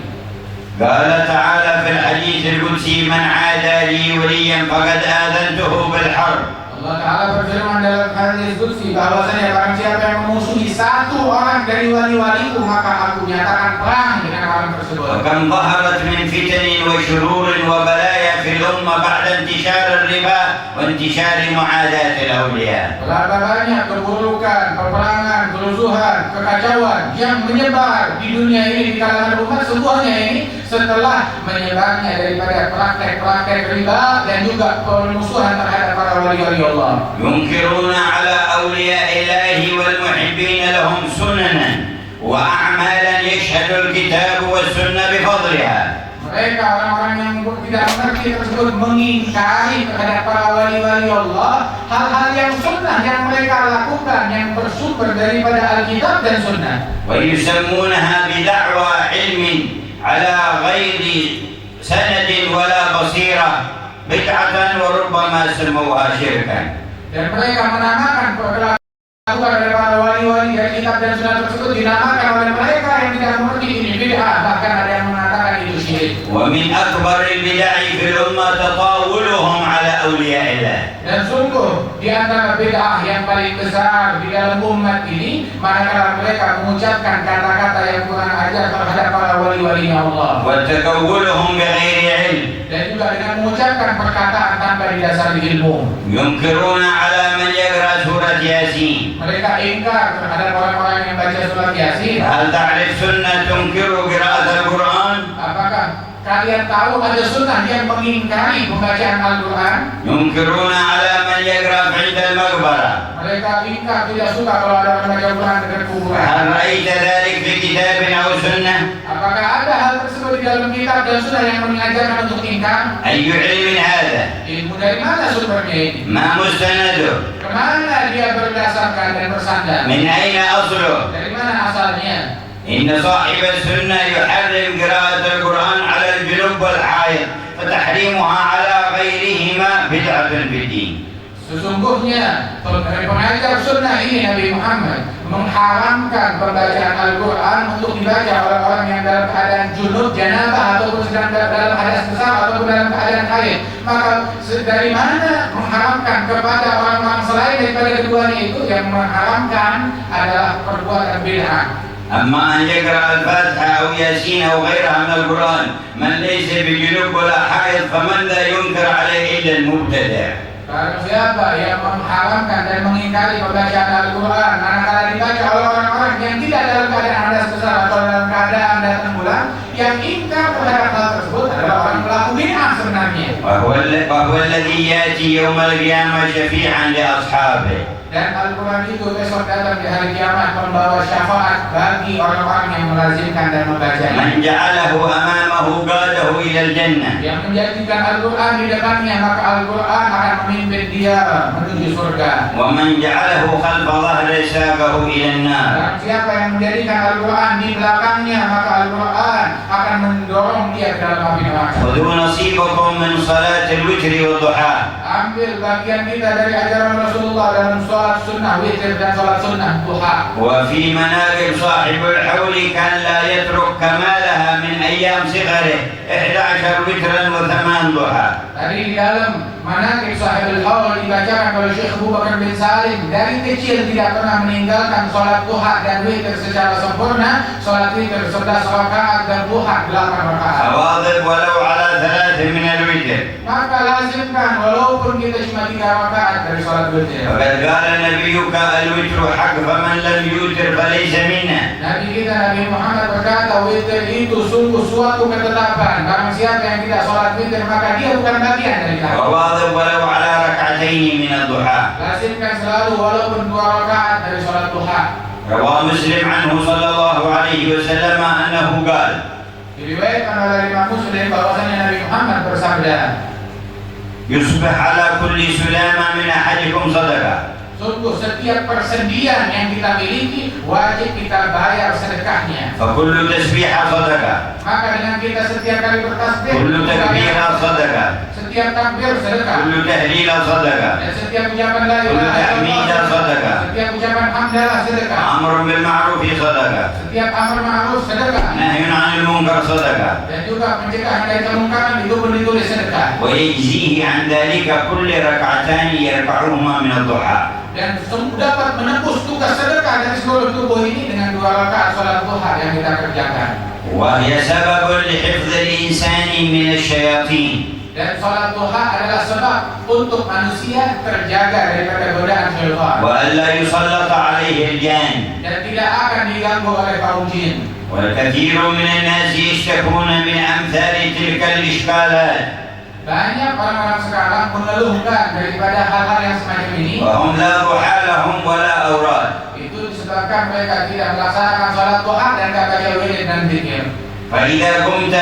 قال تعالى في الحديث القدسي من عادى لي وليا فقد آذنته بالحرب. Allah Ta'ala berfirman dalam hadis qudsi bahwasanya barang siapa yang memusuhi satu orang dari wali-waliku, maka aku nyatakan perang dengan orang tersebut. وكم ظهرت من فتن وشرور وبلايا في الأمة بعد انتشار الربا وانتشار معاداة الأولياء. Berapa banyak keburukan, peperangan, kerusuhan, kekacauan yang menyebar di dunia ini di kalangan umat, semuanya ini setelah menyebarnya daripada praktek-praktek riba dan juga permusuhan terhadap para wali-wali Allah. ينكرون على أولياء الله والمحبين لهم سننا وأعمالا يشهد الكتاب والسنة بفضلها. Mereka orang-orang yang tidak mengerti tersebut mengingkari terhadap para wali-wali Allah hal-hal yang sunnah yang mereka lakukan yang bersumber daripada Alkitab dan Sunnah. ويسمونها بدعوى علم على غير سند ولا بصيرة بدعة وربما سموها شركا. Dan mereka menamakan perlakuan dari para wali-wali dari kitab dan sunnah tersebut dinamakan oleh mereka yang tidak mengerti ini bid'ah, bahkan ada yang mengatakan itu syirik. ومن أكبر البدع في الأمة تطاولهم على أولياء الله. Dan sungguh di antara bid'ah yang paling besar di dalam umat ini manakala mereka mengucapkan kata-kata yang kurang ajar terhadap para wali-wali Allah. وتكولهم بغير علم. Dan juga dengan mengucapkan perkataan tanpa didasari ilmu. ينكرون على من يقرأ سورة ياسين. Mereka ingkar terhadap orang-orang yang baca surat Yasin. هل تعرف سنة تنكر قراءة القرآن؟ Apakah kalian tahu ada sunnah yang mengingkari pembacaan Al-Quran? ينكرون على من يقرأ عند المقبرة. Mereka ingkar, tidak suka kalau ada orang baca Al-Quran dekat kuburan. هل رأيت ذلك في كتاب أو سنة؟ Apakah ada hal tersebut di dalam kitab dan sunnah yang mengajarkan untuk ingkar? أي علم هذا؟ Ilmu dari mana sumbernya ini? ما مستنده؟ Kemana dia berdasarkan dan bersandar? من أين أصله؟ Dari mana asalnya? إن صاحب السنة يحرم قراءة القرآن على الجنوب والحائض فتحريمها على غيرهما بدعة في الدين. Sesungguhnya pengajar sunnah ini Nabi Muhammad mengharamkan pembacaan Al-Quran untuk dibaca oleh orang yang dalam keadaan junub, janabah, ataupun sedang dalam hadas besar ataupun dalam keadaan haid. Maka dari mana mengharamkan kepada orang-orang selain daripada keduanya itu? Yang mengharamkan adalah perbuatan bid'ah. أما أن يقرأ الفاتحة أو ياسين أو غيرها من القرآن من ليس بجنوب ولا حائض فمن لا ينكر عليه إلا المبتدع. Barang siapa yang mengharamkan dan mengingkari pembacaan Al-Quran manakala dibaca oleh orang-orang yang tidak dalam keadaan hadas besar atau dalam keadaan datang bulan, yang ingkar terhadap hal tersebut adalah orang pelaku pelaku bid'ah sebenarnya. وهو الذي يأتي يوم القيامة شفيعا لأصحابه. Dan Al-Quran itu besok datang di hari kiamat membawa syafaat bagi orang-orang yang melazimkan dan membacanya. من جعله أمامه قاده إلى الجنة. Yang menjadikan Al-Quran di depannya, maka Al-Quran akan memimpin dia menuju surga. ومن جعله خلف ظهره ساقه إلى النار. Dan siapa yang menjadikan Al-Quran di belakangnya, maka Al-Quran akan mendorong dia ke dalam api neraka. خذوا نصيبكم من صلاة الوتر والضحى. Ambil bagian kita dari ajaran Rasulullah dalam sholat sunnah witir dan sholat sunnah duha. وفي مناقب صاحب الحول كان لا يترك كمالها من أيام صغره 11 وترا و8 ضحى. Tadi di dalam manaqib Sahibul Hawl dibacakan oleh Syekh Abu Bakar bin Salim, dari kecil tidak pernah meninggalkan sholat duha dan witir secara sempurna. Sholat witir 11 rakaat dan duha 8 rakaat. واظب ولو على 3 من الوتر. Maka lazimkan walaupun kita cuma 3 rakaat dari sholat witir. وقد قال نبيك الوتر حق فمن لم يوتر فليس منا. Nabi kita Nabi Muhammad berkata witir itu sungguh suatu ketetapan. Barang siapa yang tidak sholat witir maka dia bukan bagian dari kami. وواظب ولو على ركعتين من الضحى. Lazimkan selalu walaupun 2 rakaat dari sholat duha. رواه مسلم عنه صلى الله عليه وسلم أنه قال. Diriwayatkan oleh Imam Muslim bahwasanya Nabi Muhammad bersabda, يصبح على كل سلامة من أحدكم صدقة. sungguh setiap persendian yang kita miliki wajib kita bayar sedekahnya. فكل تسبيحة صدقة. Maka dengan kita setiap kali bertasbih, كل تكبيرة صدقة. setiap takbir sedekah. كل تهليلة صدقة. Dan setiap ucapan la كل ilaha تحميدة illallah, صدقة. setiap ucapan hamdalah sedekah. أمر بالمعروف صدقة. Setiap amar ma'ruf sedekah. نهي عن المنكر صدقة. Dan juga mencegah dari kemungkaran itu pun ditulis sedekah. ويجزيه عن ذلك كل ركعتان يركعهما من الضحى. Dan dapat menembus tugas sedekah dari seluruh tubuh ini dengan 2 rakaat salat duha yang kita kerjakan. وهي سبب لحفظ الإنسان من الشياطين. Dan salat duha adalah sebab untuk manusia terjaga daripada godaan syaitan. وألا يسلط عليه الجان. Dan tidak akan diganggu oleh kaum jin. والكثير من الناس يشتكون من أمثال تلك الإشكالات. Banyak orang-orang sekarang mengeluhkan daripada hal-hal yang semacam ini. وهم لا ضحى لهم ولا أوراد. Itu disebabkan mereka tidak melaksanakan salat duha dan tidak baca wirid dan zikir. فإذا قمت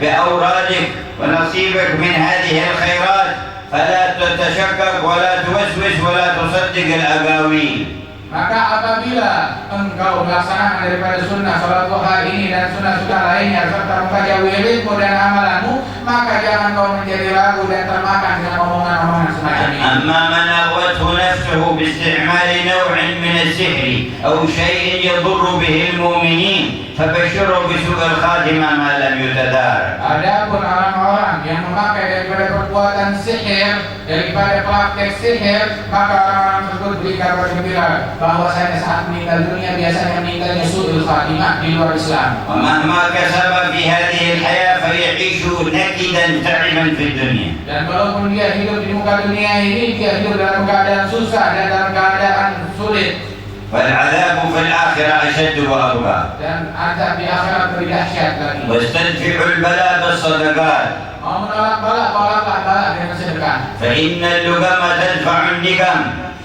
بأورادك ونصيبك من هذه الخيرات فلا تتشكك ولا توسوس ولا تصدق الأقاويل. Maka apabila engkau melaksanakan daripada sunnah salat duha ini dan sunnah-sunnah lainnya serta membaca wiridmu dan amalanmu, maka jangan kau menjadi ragu dan termakan dengan omongan-omongan semacam ini. أما من أغوته نفسه باستعمال نوع من السحر أو شيء يضر به المؤمنين فبشره بسوء الخاتمة ما لم يتدار. Adapun orang-orang yang memakai daripada perbuatan sihir, daripada praktek sihir, maka orang-orang tersebut beri kabar gembira bahwasanya saat meninggal dunia biasanya meninggalnya su'ul khatimah di luar Islam. ومهما كسب في هذه الحياة فيعيش نكدا تعبا في الدنيا. Dan walaupun dia hidup di muka dunia ini, dia hidup dalam keadaan susah dan dalam keadaan sulit. والعذاب في الآخرة أشد وأبقى. Dan azab di akhirat lebih dahsyat lagi. واستدفع البلاء بالصدقات. Mau menolak bala, tolaklah bala dengan sedekah. فإن اللقم تدفع النقم.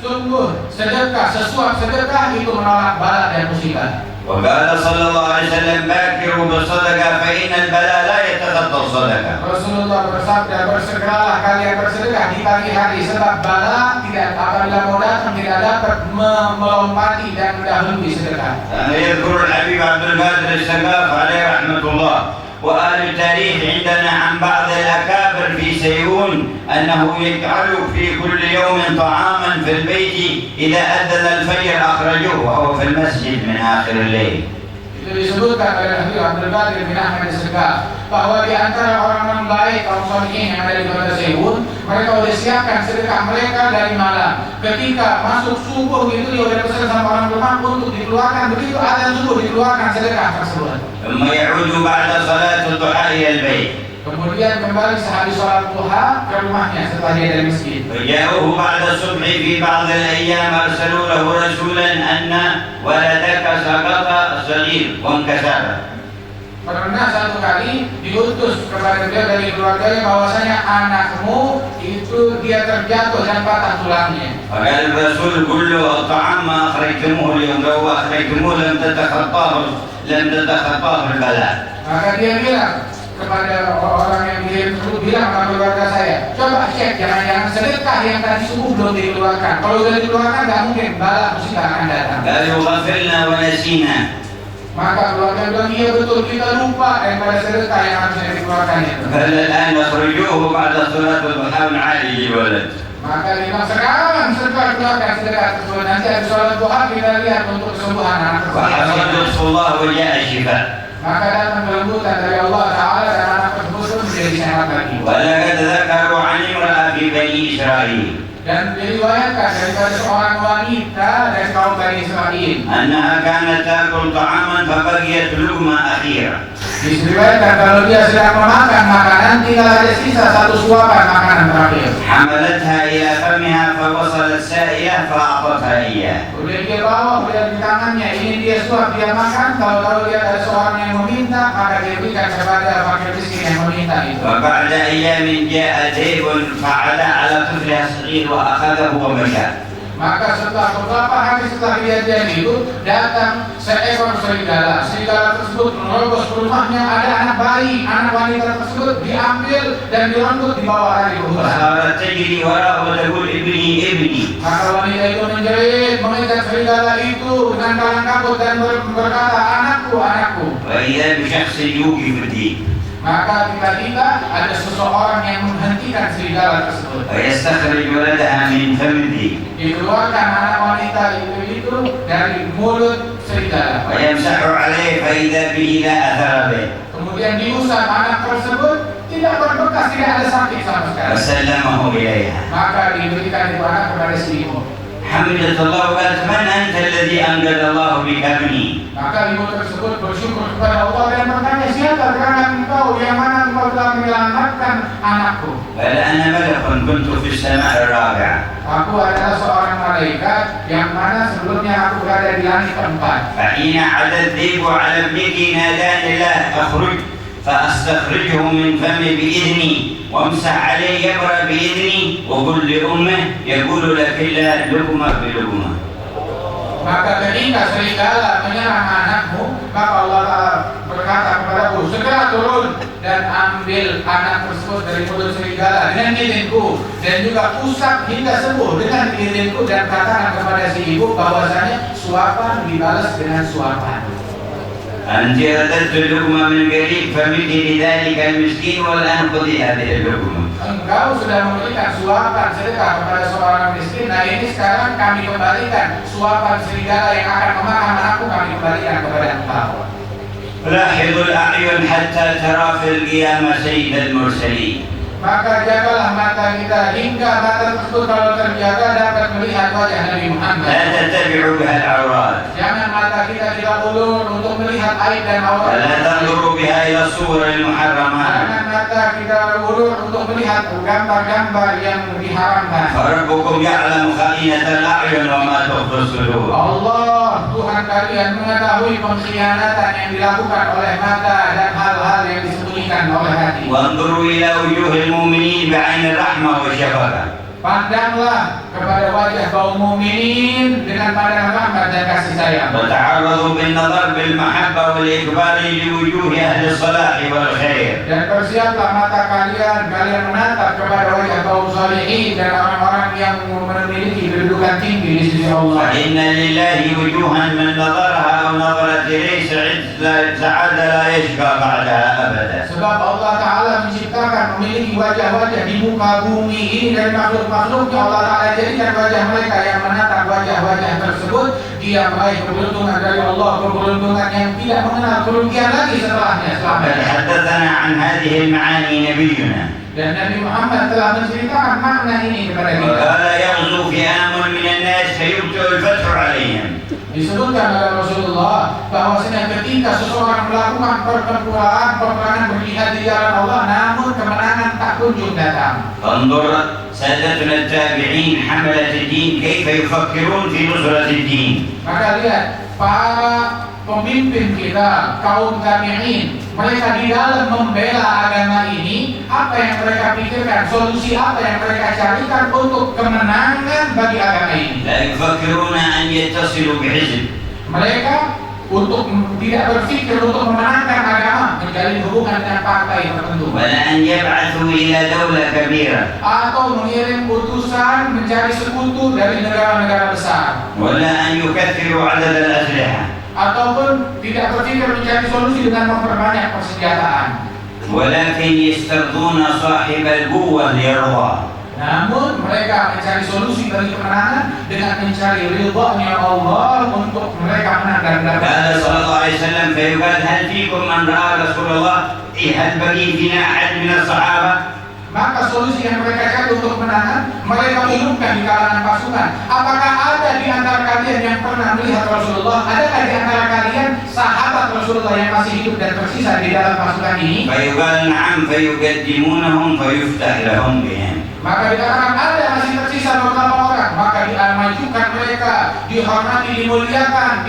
Sungguh sedekah, sesuap sedekah itu menolak bala dan musibah. وقال صلى الله عليه وسلم باكروا بالصدقة فإن البلاء لا يتخطى الصدقة. Rasulullah bersabda, bersegeralah kalian bersedekah di pagi hari sebab bala tidak apabila mau datang tidak dapat melompati dan mendahului sedekah. أنا يذكر الحبيب عبد القادر السقاف عليه رحمة الله وأهل التاريخ عندنا عن بعض الأكابر في سيئون أنه يجعل في كل يوم طعاما في البيت إذا أذن الفجر أخرجوه وهو في المسجد من آخر الليل. Itu disebutkan oleh Habib Abdul Qadir bin Ahmad As-Segaf bahwa di antara orang-orang baik kaum sholihin yang ada di kota Sehun, mereka sudah siapkan sedekah mereka dari malam. Ketika masuk subuh itu dia sudah pesan sama orang rumah untuk dikeluarkan, begitu adzan subuh dikeluarkan sedekah tersebut. ثم يعود بعد صلاة الضحى إلى البيت. Kemudian kembali sehabis sholat duha ke rumahnya setelah dia dari masjid. فجاءوه بعد الصبح في بعض الأيام أرسلوا له رسولا أن ولدك سقط صغير وانكسر. Pernah satu kali diutus kepada beliau dari keluarganya bahwasanya anakmu itu dia terjatuh dan patah tulangnya. فقال الرسول قل له الطعام ما أخرجتموه اليوم لو أخرجتموه لم تتخطاه البلاء. Maka dia bilang kepada orang yang dikirim tersebut, bilang kepada keluarga saya, coba cek jangan-jangan sedekah yang tadi subuh belum dikeluarkan. Kalau sudah dikeluarkan nggak mungkin bala musibah akan datang. قالوا غفلنا ونسينا. Maka keluarga bilang, iya betul, kita lupa daripada sedekah yang harusnya dikeluarkan itu. فالآن أخرجوه بعد صلاة الضحى ونعالج الولد. Maka dia bilang, sekarang sedekah keluarkan sedekah tersebut, nanti ada sholat duha kita lihat untuk kesembuhan anak tersebut. وحصل لطف الله وجاء الشفاء. Maka datang kelembutan dari Allah Ta'ala dan anak tersebut pun menjadi sehat lagi. ولقد ذكروا عن امرأة في بني إسرائيل Dan diriwayatkan daripada seorang wanita dari kaum Bani Israel, أنها كانت تأكل طعاما فبقيت لقمة أخيرة. diriwayatkan kalau dia sedang memakan makanan tinggal ada sisa satu suapan makanan terakhir. حملتها إلى فمها فوصلت سائلة فأعطتها إياه. Kemudian dia bawa, kemudian di tangannya ini dia suap, dia makan. Kalau dia ada seorang yang meminta, maka dia berikan kepada fakir miskin yang meminta itu. وبعد أيام جاء ذئب فعلى على طفلها الصغير وأخذه ومشى. Maka setelah beberapa hari setelah kejadian itu datang seekor serigala. Serigala tersebut menerobos ke rumahnya, ada anak bayi, anak wanita tersebut diambil dan direnggut dibawa lari ke hutan. فصارت تجري وراءه وتقول ابني ابني. Maka wanita itu menjerit, mengejar serigala itu dengan kalang kabut dan berkata, anakku, anakku. وإذا بشخص يوقف الدين Maka tiba-tiba ada seseorang yang menghentikan serigala tersebut. ويستخرج ولدها من فم الدين Dikeluarkan anak wanita itu dari mulut serigala. ويمسح عليه فإذا به لا أثر به. Kemudian diusap anak tersebut, tidak berbekas, tidak ada sakit sama sekali. وسلمه إليها. Maka diberikan itu anak kepada si ibu. حمدت الله وقالت من أنت الذي أنقذ الله بك ابني. Maka ibu tersebut bersyukur kepada Allah dan bertanya, siapa gerangan engkau yang mana engkau telah menyelamatkan anakku? قال أنا ملك كنت في السماء الرابعة. Aku adalah seorang malaikat yang mana sebelumnya aku berada di langit keempat. فحين عاد الذئب على ابنك ناداني الله اخرج فاستخرجه من فمي بإذني وامسح عليه يبرأ بإذني وقل لأمه يقول لك لا لقمة بلقمة. Maka ketika serigala menyerang anakmu, maka Allah Ta'ala berkata kepadaku, segera turun dan ambil anak tersebut dari mulut serigala dengan izinku, dan juga usap hingga sembuh dengan izinku, dan katakan kepada si ibu bahwasanya suapan dibalas dengan suapan. أنت رددت اللقمة من قريب فمدي لذلك المسكين والآن خذي هذه اللقمة. Engkau sudah memberikan suapan sedekah kepada seorang miskin. Nah ini sekarang kami kembalikan suapan serigala yang akan memakan anakku, kami kembalikan kepada engkau. لاحظوا الأعين حتى ترى في القيامة سيد المرسلين. Maka jagalah mata kita hingga mata tersebut kalau terjaga dapat melihat wajah Nabi Muhammad. لا تتبعوا بها العورات. Jangan mata kita tidak ulur untuk melihat aib dan aurat. ولا تنظروا بها إلى الصور المحرمات. Jangan mata kita ulur untuk melihat gambar-gambar yang diharamkan. فربكم يعلم خائنة الأعين وما تخفي الصدور. Allah, Tuhan kalian mengetahui pengkhianatan yang dilakukan oleh mata dan hal-hal yang disembunyikan oleh hati. وانظروا إلى وجوه المؤمنين بعين الرحمة والشفقة. Pandanglah kepada wajah kaum mukminin dengan pandangan rahmat dan kasih sayang. وتعرضوا بالنظر بالمحبة والإقبال لوجوه أهل الصلاح والخير. Dan bersiaplah mata kalian menatap kepada wajah kaum salihin dan orang-orang yang memiliki kedudukan tinggi di sisi Allah. فإن لله وجوها من نظرها أو نظرت إليه سعادة لا يشقى بعدها أبدا. Sebab Allah Ta'ala menciptakan memiliki wajah-wajah di muka bumi ini dari makhluk-makhluknya. Allah Ta'ala jadikan wajah mereka yang menatap wajah-wajah tersebut, dia meraih keberuntungan dari Allah, keberuntungan yang tidak mengenal kerugian lagi setelahnya. قد حدثنا عن هذه المعاني نبينا. Dan Nabi Muhammad telah menceritakan makna ini kepada kita. وقال يغزو فئام من الناس فيبدأ الفتح عليهم. Disebutkan oleh Rasulullah bahwasanya ketika seseorang melakukan peperangan berjihad di jalan Allah, namun kemenangan tak kunjung datang. انظر سادتنا التابعين حملة الدين كيف يفكرون في نصرة الدين. Maka lihat para pemimpin kita, kaum tabi'in, mereka di dalam membela agama ini, apa yang mereka pikirkan, solusi apa yang mereka carikan untuk kemenangan bagi agama ini. لا يفكرون أن يتصلوا بحزب. Mereka untuk tidak berpikir untuk memenangkan agama, menjalin hubungan dengan partai tertentu, ولا أن يبعثوا إلى دولة كبيرة. atau mengirim utusan mencari sekutu dari negara-negara besar, ولا أن يكثروا عدد الأسلحة. ataupun tidak berpikir mencari solusi dengan memperbanyak persenjataan. ولكن يسترضون صاحب القوة ليرضى. Namun mereka mencari solusi bagi kemenangan dengan mencari ridha-Nya Allah untuk mereka menang dan dapat. قال صلى الله عليه وسلم فيقال هل فيكم من رأى رسول الله؟ هل بقي فينا أحد من الصحابة؟ Maka solusi yang mereka cari untuk kemenangan, mereka umumkan di kalangan pasukan. Apakah ada di antara kalian yang pernah melihat Rasulullah? Adakah di antara kalian sahabat Rasulullah yang masih hidup dan tersisa di dalam pasukan ini? فيقال نعم فيقدمونهم فيفتح لهم بهم. Maka dikatakan ada masih tersisa beberapa orang, maka dimajukan mereka, dihormati, dimuliakan,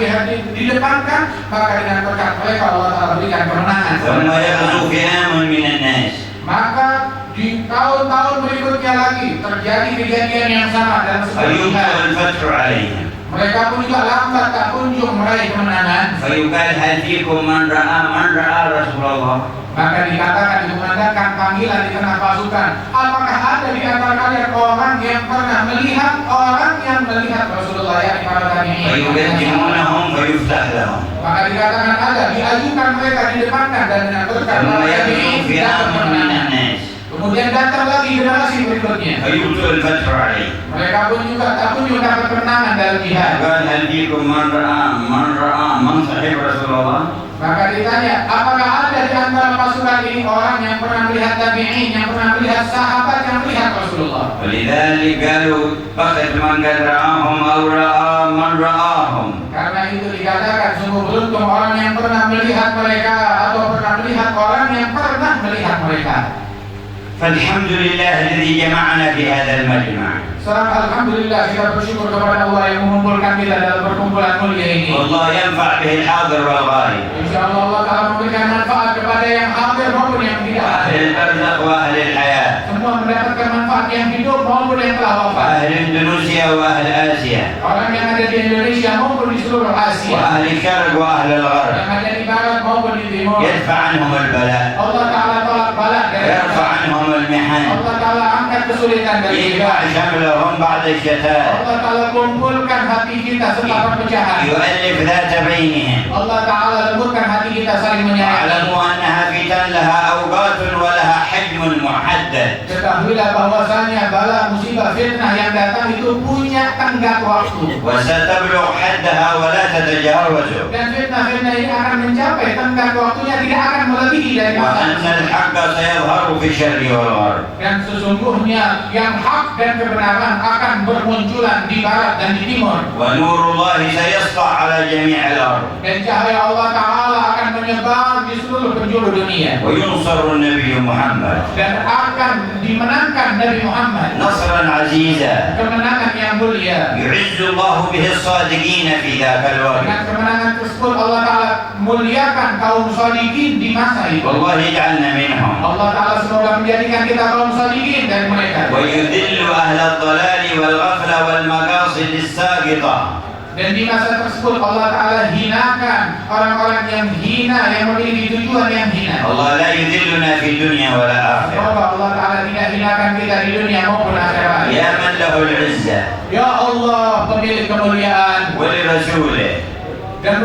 didepankan, maka dengan berkat mereka Allah Ta'ala berikan kemenangan. ثم يغزو فئام من الناس. Maka di tahun-tahun berikutnya lagi terjadi kejadian yang sama dalam sebuah فيبدأ jihad. الفتح عليهم. Mereka pun juga lambat tak kunjung meraih kemenangan. فيقال هل فيكم من رأى رسول الله؟ Maka dikatakan, dikumandangkan panggilan di tengah pasukan. Apakah ada di antara kalian orang yang pernah melihat orang yang melihat Rasulullah, yakni para tabi'in? فيقدمونهم فيفتح لهم. Maka dikatakan ada, diajukan mereka, didepankan, dan dengan berkat ثم para يغزو tabi'in dapat فئام من kemenangan. الناس. Kemudian datang lagi generasi berikutnya. فيبدأ الفتح عليهم. Mereka pun juga tak kunjung dapat kemenangan dalam jihad. قال هل فيكم من صحب رسول الله؟ Maka ditanya, apakah ada di antara pasukan ini orang yang pernah melihat tabi'in, yang pernah melihat sahabat yang melihat Rasulullah? ولذلك قالوا بخت من قد رآهم أو رأى من رآهم. Karena itu dikatakan sungguh beruntung orang yang pernah melihat mereka atau pernah melihat orang yang pernah melihat mereka. فالحمد لله الذي جمعنا في هذا المجمع. Salam alhamdulillah, kita bersyukur kepada Allah yang mengumpulkan kita dalam perkumpulan mulia ini. والله ينفع به الحاضر والغائب. Insyaallah Allah Ta'ala memberikan manfaat kepada yang hadir maupun yang tidak أهل hadir. البرزخ وأهل الحياة. Semua mendapatkan manfaat yang hidup maupun yang telah wafat. وأهل إندونيسيا وأهل آسيا. Orang yang ada di Indonesia maupun di seluruh Asia, وأهل الشرق وأهل الغرب. yang ada di barat maupun di timur. يدفع عنهم البلاء. Allah Ta'ala tolak balak dari يرفع عنهم المحن. Allah Ta'ala angkat kesulitan dari يجمع kita. شملهم بعد الشتات. Allah Ta'ala kumpulkan hati kita setelah perpecahan. يؤلف ذات بينهم. Allah Ta'ala lembutkan hati kita saling menyayangi. واعلموا أنها فتن لها أوقات ولها حجم محدد. Ketahuilah bahwasanya bala musibah fitnah yang datang itu punya tenggat waktu. وستبلغ حدها ولا تتجاوزه. Dan fitnah-fitnah ini akan mencapai tenggat waktunya, tidak akan melebihi dari masa. وأن الحق سيظهر في الشر والغرب. Dan sesungguhnya yang hak dan kebenaran akan bermunculan di barat dan di timur. ونور الله سيسطع على جميع الأرض. Dan cahaya Allah Ta'ala akan menyebar di seluruh penjuru dunia. وينصر النبي محمد Dan akan dimenangkan Nabi Muhammad نصرا عزيزا. kemenangan yang mulia. يعز الله به الصادقين في ذاك الوقت. Dengan kemenangan tersebut Allah Ta'ala muliakan kaum sholihin di masa itu. والله يجعلنا منهم. Allah Ta'ala semoga menjadikan kita kaum sholihin dari mereka. ويذل أهل الضلال والغفلة والمقاصد الساقطة. Dan di masa tersebut Allah Ta'ala hinakan orang-orang yang hina, yang memiliki tujuan yang hina. الله لا يذلنا في الدنيا ولا آخرة. Semoga Allah Ta'ala tidak hinakan kita di dunia maupun akhirat. يا من له العزة Ya Allah, pemilik kemuliaan, ولرسوله dan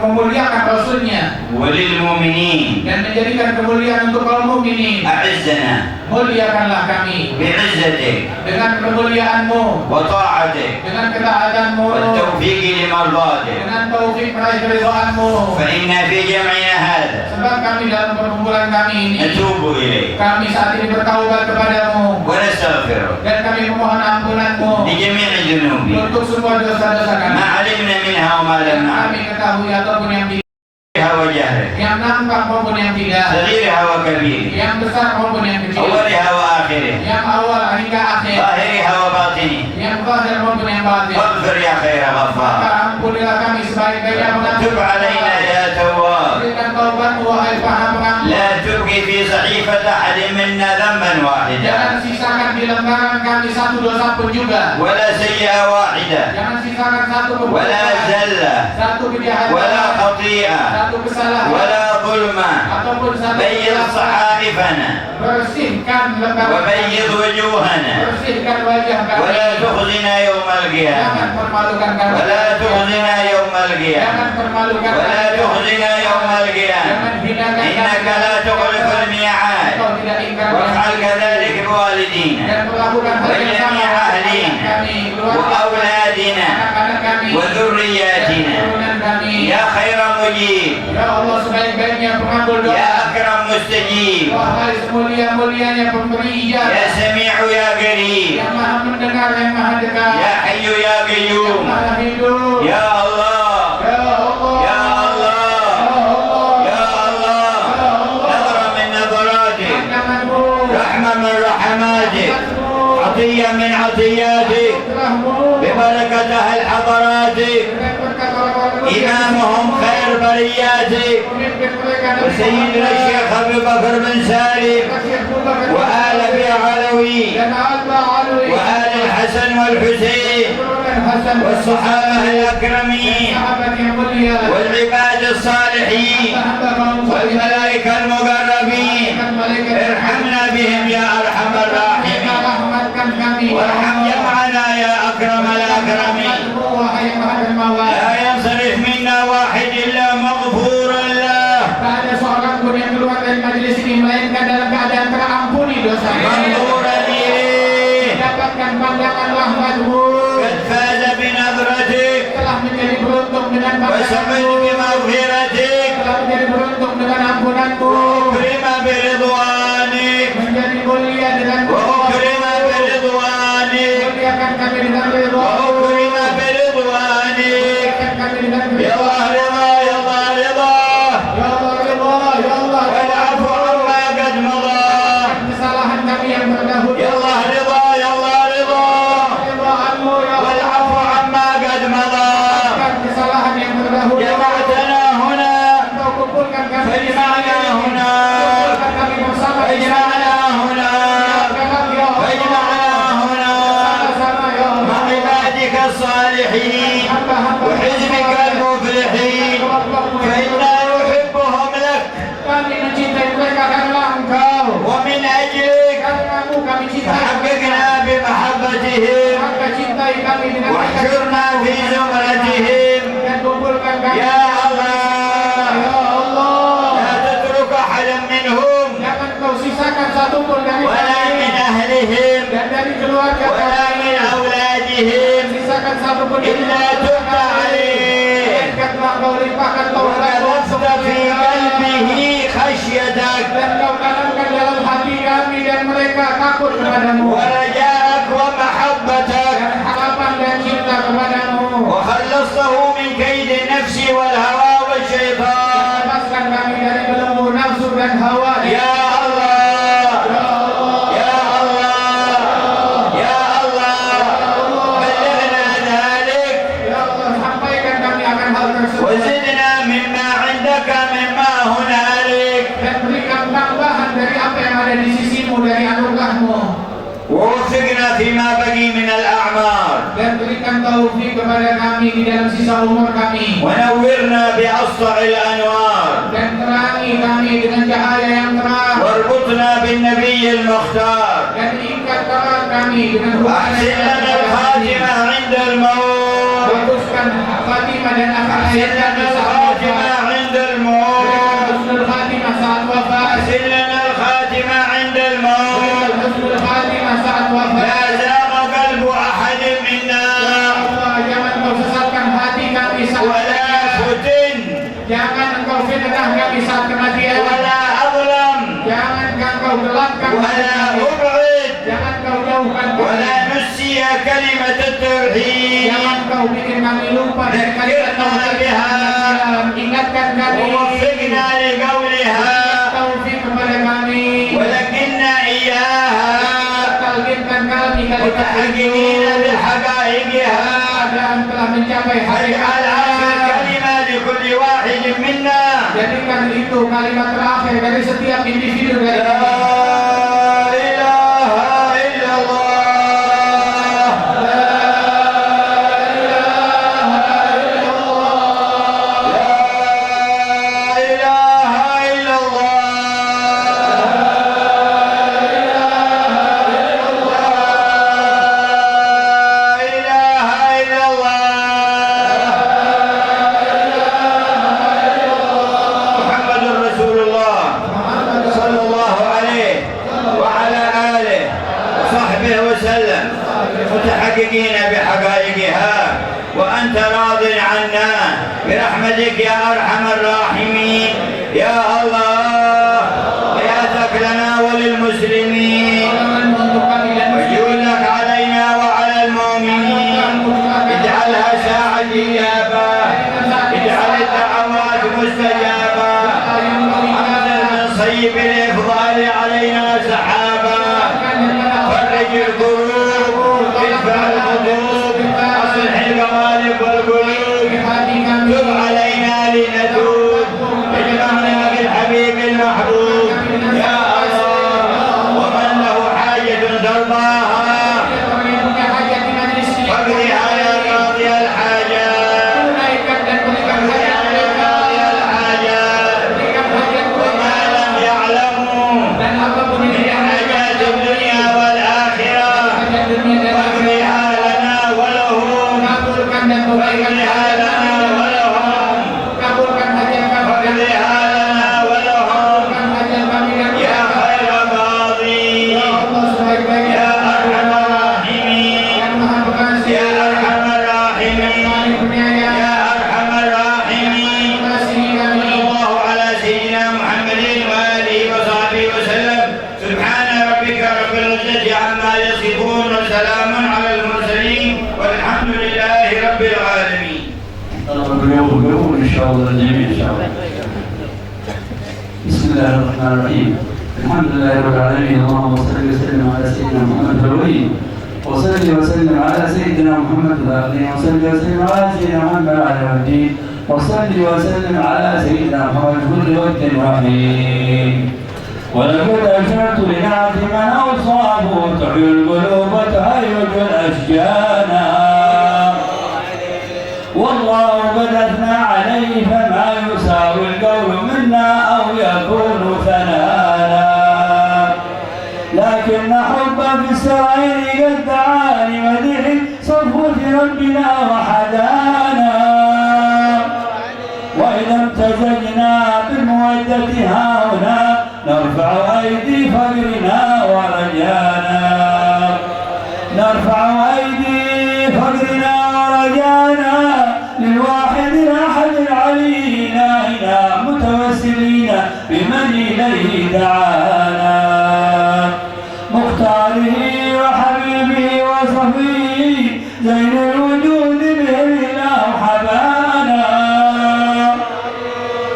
memuliakan Rasulnya, وللمؤمنين dan menjadikan kemuliaan untuk kaum mukminin. أعزنا Muliakanlah kami بعزتك dengan kemuliaan-Mu, وطاعتك dengan ketaatanmu, والتوفيق لمرضاتك. dengan taufik meraih keridhaanmu. فإنا في جمعنا هذا Sebab kami dalam perkumpulan kami ini, نتوب إليك kami saat ini bertaubat kepadamu, ونستغفرك dan kami memohon ampunanmu لجميع الذنوب untuk semua dosa-dosa kami. ما علمنا منها وما لم Yang نعلم، kami ketahui ataupun yang tidak, وجهلها yang nampak maupun yang tidak, صغيرها وكبيرها yang besar maupun yang kecil, أولها وآخرها yang awal hingga akhir, ظاهرها وباطنها. yang zahir maupun yang batin. فاغفر يا خير Maka غفار. ampunilah kami sebaik-baiknya تب mengampuni. علينا صحيفة أحد منا ذنبا Jangan واحدا sisakan di lembaran kami satu dosa pun juga. ولا سيئة واحدة Jangan sisakan satu ولا perbuatan, زلة satu kejahatan, ولا خطيئة satu kesalahan, ولا ظلمة. ataupun satu بيض kesalahan. صحائفنا Bersihkan lembaran وبيض وجوهنا bersihkan wajah kami. ولا تخزنا يوم Jangan القيامة permalukan kami. ولا تخزنا يوم القيامة Jangan permalukan ولا kami. تخزنا يوم القيامة Jangan hinakan إنك kami. لا تخلف الميعاد Engkau tidak ingkar وافعل janji. كذلك بوالدينا Dan melakukan hal yang sama وجميع dengan أهلنا kami, keluarga وأولادنا anak-anak kami, dan وذرياتنا keturunan kami. يا خير مجيب Ya Allah, sebaik-baiknya pengabul doa. يا أكرم مستجيب Wahai semulia-mulianya pemberi يا ijazah, سميع يا قريب yang maha mendengar, yang maha dekat, يا حي يا yang قيوم maha hidup. يا الله Ya Allah, يا الله Ya Allah, يا الله نظرة من نظراتك Tanganmu, رحمة من رحماتك Tanganmu, عطية من عطياتك Anugerahmu, ببركة أهل حضراتك dengan berkat orang-orang mulia, إمامهم خير برياتك pemimpin mereka dan وسيدنا الشيخ أبي بكر بن سالم Syekh Abu Bakar وآل أبي علوي dan Alba Alwi, وآل الحسن والحسين keturunan Hasan dan والصحابة الأكرمين sahabat yang mulia, والعباد الصالحين hamba kaum salihin, والملائكة المقربين malaikat ارحمنا بهم يا أرحم الراحمين rahmatkan kami, وارحم جمعنا يا أكرم الأكرمين wahai yang maha dermawan. لا ينصرف منا واحد إلا مغفورا له Tak ada seorang pun yang keluar dari majelis ini melainkan dalam keadaan terampuni dosanya. منظورا إليه Mendapatkan pandangan rahmatmu, قد فاز بنظرتك telah menjadi beruntung dengan وسعد pandanganmu, بمغفرتك telah menjadi beruntung dengan ampunanmu, وأكرم برضوانك menjadi mulia dengan وأكرم برضوانك muliakan kami dengan ridho, وأكرم برضوانك muliakan kami dengan يا ridho. الله رضا يا الله رضا Ya Allah ridho, ya Allah والعفو عما قد مضى kesalahan kami yang terdahulu. يا الله رضا يا الله رضا Ridhoanmu ya Allah, والعفو عما قد مضى kesalahan yang terdahulu. جمعتنا هنا Engkau kumpulkan kami di sini. فاجمعنا هنا Kumpulkan kami bersama di sini. فاجمعنا هنا Kami ya Allah, فاجمعنا هنا sama-sama ya Allah. مع عبادك الصالحين Hamba-hamba وحزبك المفلحين فإنا نحبهم لك kami mencintai mereka karena Engkau. ومن أجلك Karenamu kami cintai فحققنا بمحبتهم Maka cintai kami dengan واحشرنا في زمرتهم dan kumpulkan kami. يا الله Ya Allah, لا تترك أحدا منهم jangan kau sisakan satu pun dari ولا من kami أهلهم dan dari keluarga ولا من kami. أولادهم Sisakan satu pun dari إلا keluarga تبت kami. عليه Melainkan telah kau limpahkan taubatmu وكتبت في قلبه خشيتك dan kau tanamkan dalam hati kami dan mereka takut kepadamu ورجاءك ومحبتك dan harapan dan cinta kepadamu. وخلصته من كيد النفس والهوى والشيطان Lepaskan kami dari belenggu nafsu dan hawa. يا الله Ya Allah, يا الله يا الله بلغنا ذلك Ya Allah, sampaikan kami akan hal tersebut وزدنا مما عندك مما هنالك dan berikan tambahan dari apa yang ada di sisimu dari anugerahmu ووفقنا فيما بقي من الأعمار dan berikan taufik kepada kami di dalam sisa umur kami ونورنا بأسطع الأنوار dan terangi kami dengan cahaya yang terang واربطنا بالنبي المختار dan ikat erat kami dengan hubungan وأحسن yang لنا terang. الخاتمة عند الموت Baguskan khatimah dan akhir أحسن hayatnya لنا saat الخاتمة wafat. عند Berikan الموت husnul khatimah saat wafat. أحسن لنا الخاتمة عند الموت Berikan husnul khatimah saat wafat. لا زاغ قلب أحد منا Allah, jangan kau sesatkan hati kami saat ولا kematian. فتن Jangan engkau fitnah kami saat kematian. ولا أظلم Jangan kau gelapkan hati ولا kami. أبعد Jangan kau jauhkan ولا kami. نسي كلمة التوحيد Jangan kau bikin kami lupa dari kalimat tauhid. Ingatkan kami. ووفقنا لقولها Taufik kepada kami. ولكننا إياها Talqinkan kami kalimat متحققين بحقائقها keadaan telah mencapai hari واجعل آخر akhir. كلمة لكل واحد منا Jadikan itu Untuk kalimat terakhir dari setiap individu dari متحققين بحقائقها وأنت راض عنا برحمتك يا أرحم الراحمين يا الله حياتك لنا وللمسلمين وجودك علينا وعلى المؤمنين اجعلها ساعة إجابة اجعل الدعوات مستجابة حمدا من صيب الإفضال علينا سحابا فرج القلوب ادفع القلوب اصلح القوالب والقلوب تب علينا لنتوب اجمعنا بالحبيب المحبوب يا الله ومن له حاجة ترضاها فاقضها يا قاضي الحاجات فاقضها يا قاضي الحاجات وما لم يعلموا من حاجات الدنيا والآخرة فاقضها لنا ولهم فاقضها لنا ولهم فاقضها لنا ولهم يا خير قاضي يا أرحم الراحمين يا أرحم الراحمين يا أرحم الراحمين صلى الله على سيدنا محمد وآله وصحبه وسلم سبحان ربك رب العزة عما يصفون وسلام على المرسلين والحمد لله رب العالمين. اليوم إن شاء الله الجميع إن شاء الله. بسم الله الرحمن الرحيم. الحمد لله رب العالمين. اللهم صل وسلم على سيدنا محمد الولي وصل وسلم على سيدنا محمد الآخرين وصل وسلم على سيدنا محمد على الدين وصل وسلم على سيدنا محمد كل وقت وحيد. ولقد أشرت لنعت من أوصاه تحيي القلوب وتهيج الأشجان والله قد أثنى عليه فما يساوي القول منا أو يكون ثنانا لكن حب في السرائر قد دعاني مدح صفوة ربنا وحدانا وإذا امتزجنا بالمودة هاهنا نرفع أيدي فقرنا ورجانا نرفع أيدي فقرنا ورجانا للواحد الأحد العلي إلهنا متوسلين بمن إليه دعانا مختاره وحبيبه وصفيه زين الوجود به الإله حبانا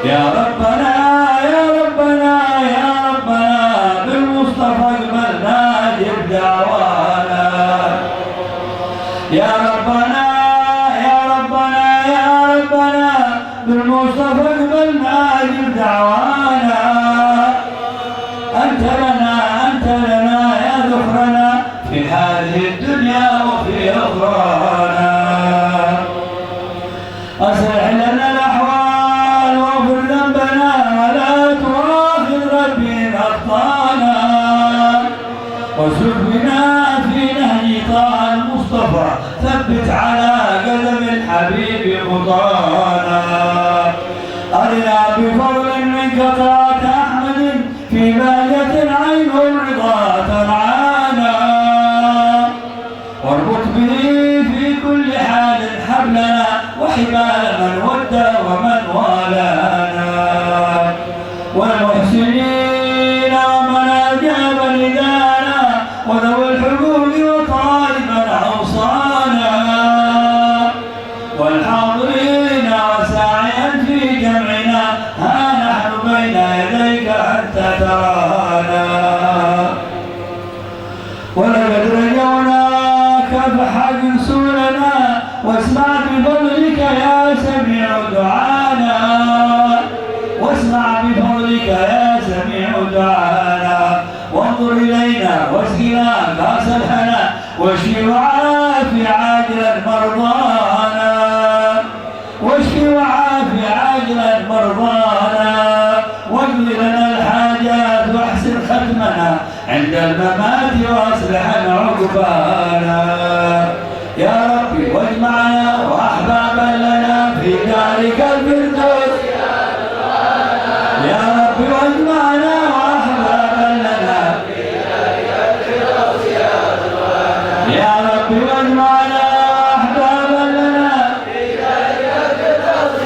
يا ربنا يا ربنا يا ربنا بالمصطفى اقبلنا جب دعوانا يا ربنا يا ربنا يا ربنا بالمصطفى اقبلنا جب دعوانا أنت لنا يا ذخرنا في هذه الدنيا وفي أخرانا أصلح لنا الأحوال واغفر ذنبنا ولا تؤاخذ ربي إن أخطأنا واسلك بنا في نهج طاعة المصطفى ثبت على قدم الحبيب خطانا أرنا بفضل منك طاعة أحمد في بهجة العين الرضا ترعانا واربط به في كل حال حبلنا وحبال من ود ومن والانا والمحسنين ومن أجاب ندانا وذوي الحقوق وطالبا أوصانا والحاضرين وساعيا في جمعنا ها نحن بين يديك أنت ترانا ولقد رجوناك فحق سولنا واسمع بفضلك يا سميع دعانا واسمع بفضلك واشف وعافي عاجلا مرضانا واشف وعافي عاجلا مرضانا واقض لنا الحاجات واحسن ختمنا عند الممات واصلحنا عقبانا يا ربي واجمعنا واحبابا لنا في دارك الفردوس يا ربي واجمعنا واحبابا لنا في دارك الفردوس يا ربي واجمعنا واحبابا لنا في دارك الفردوس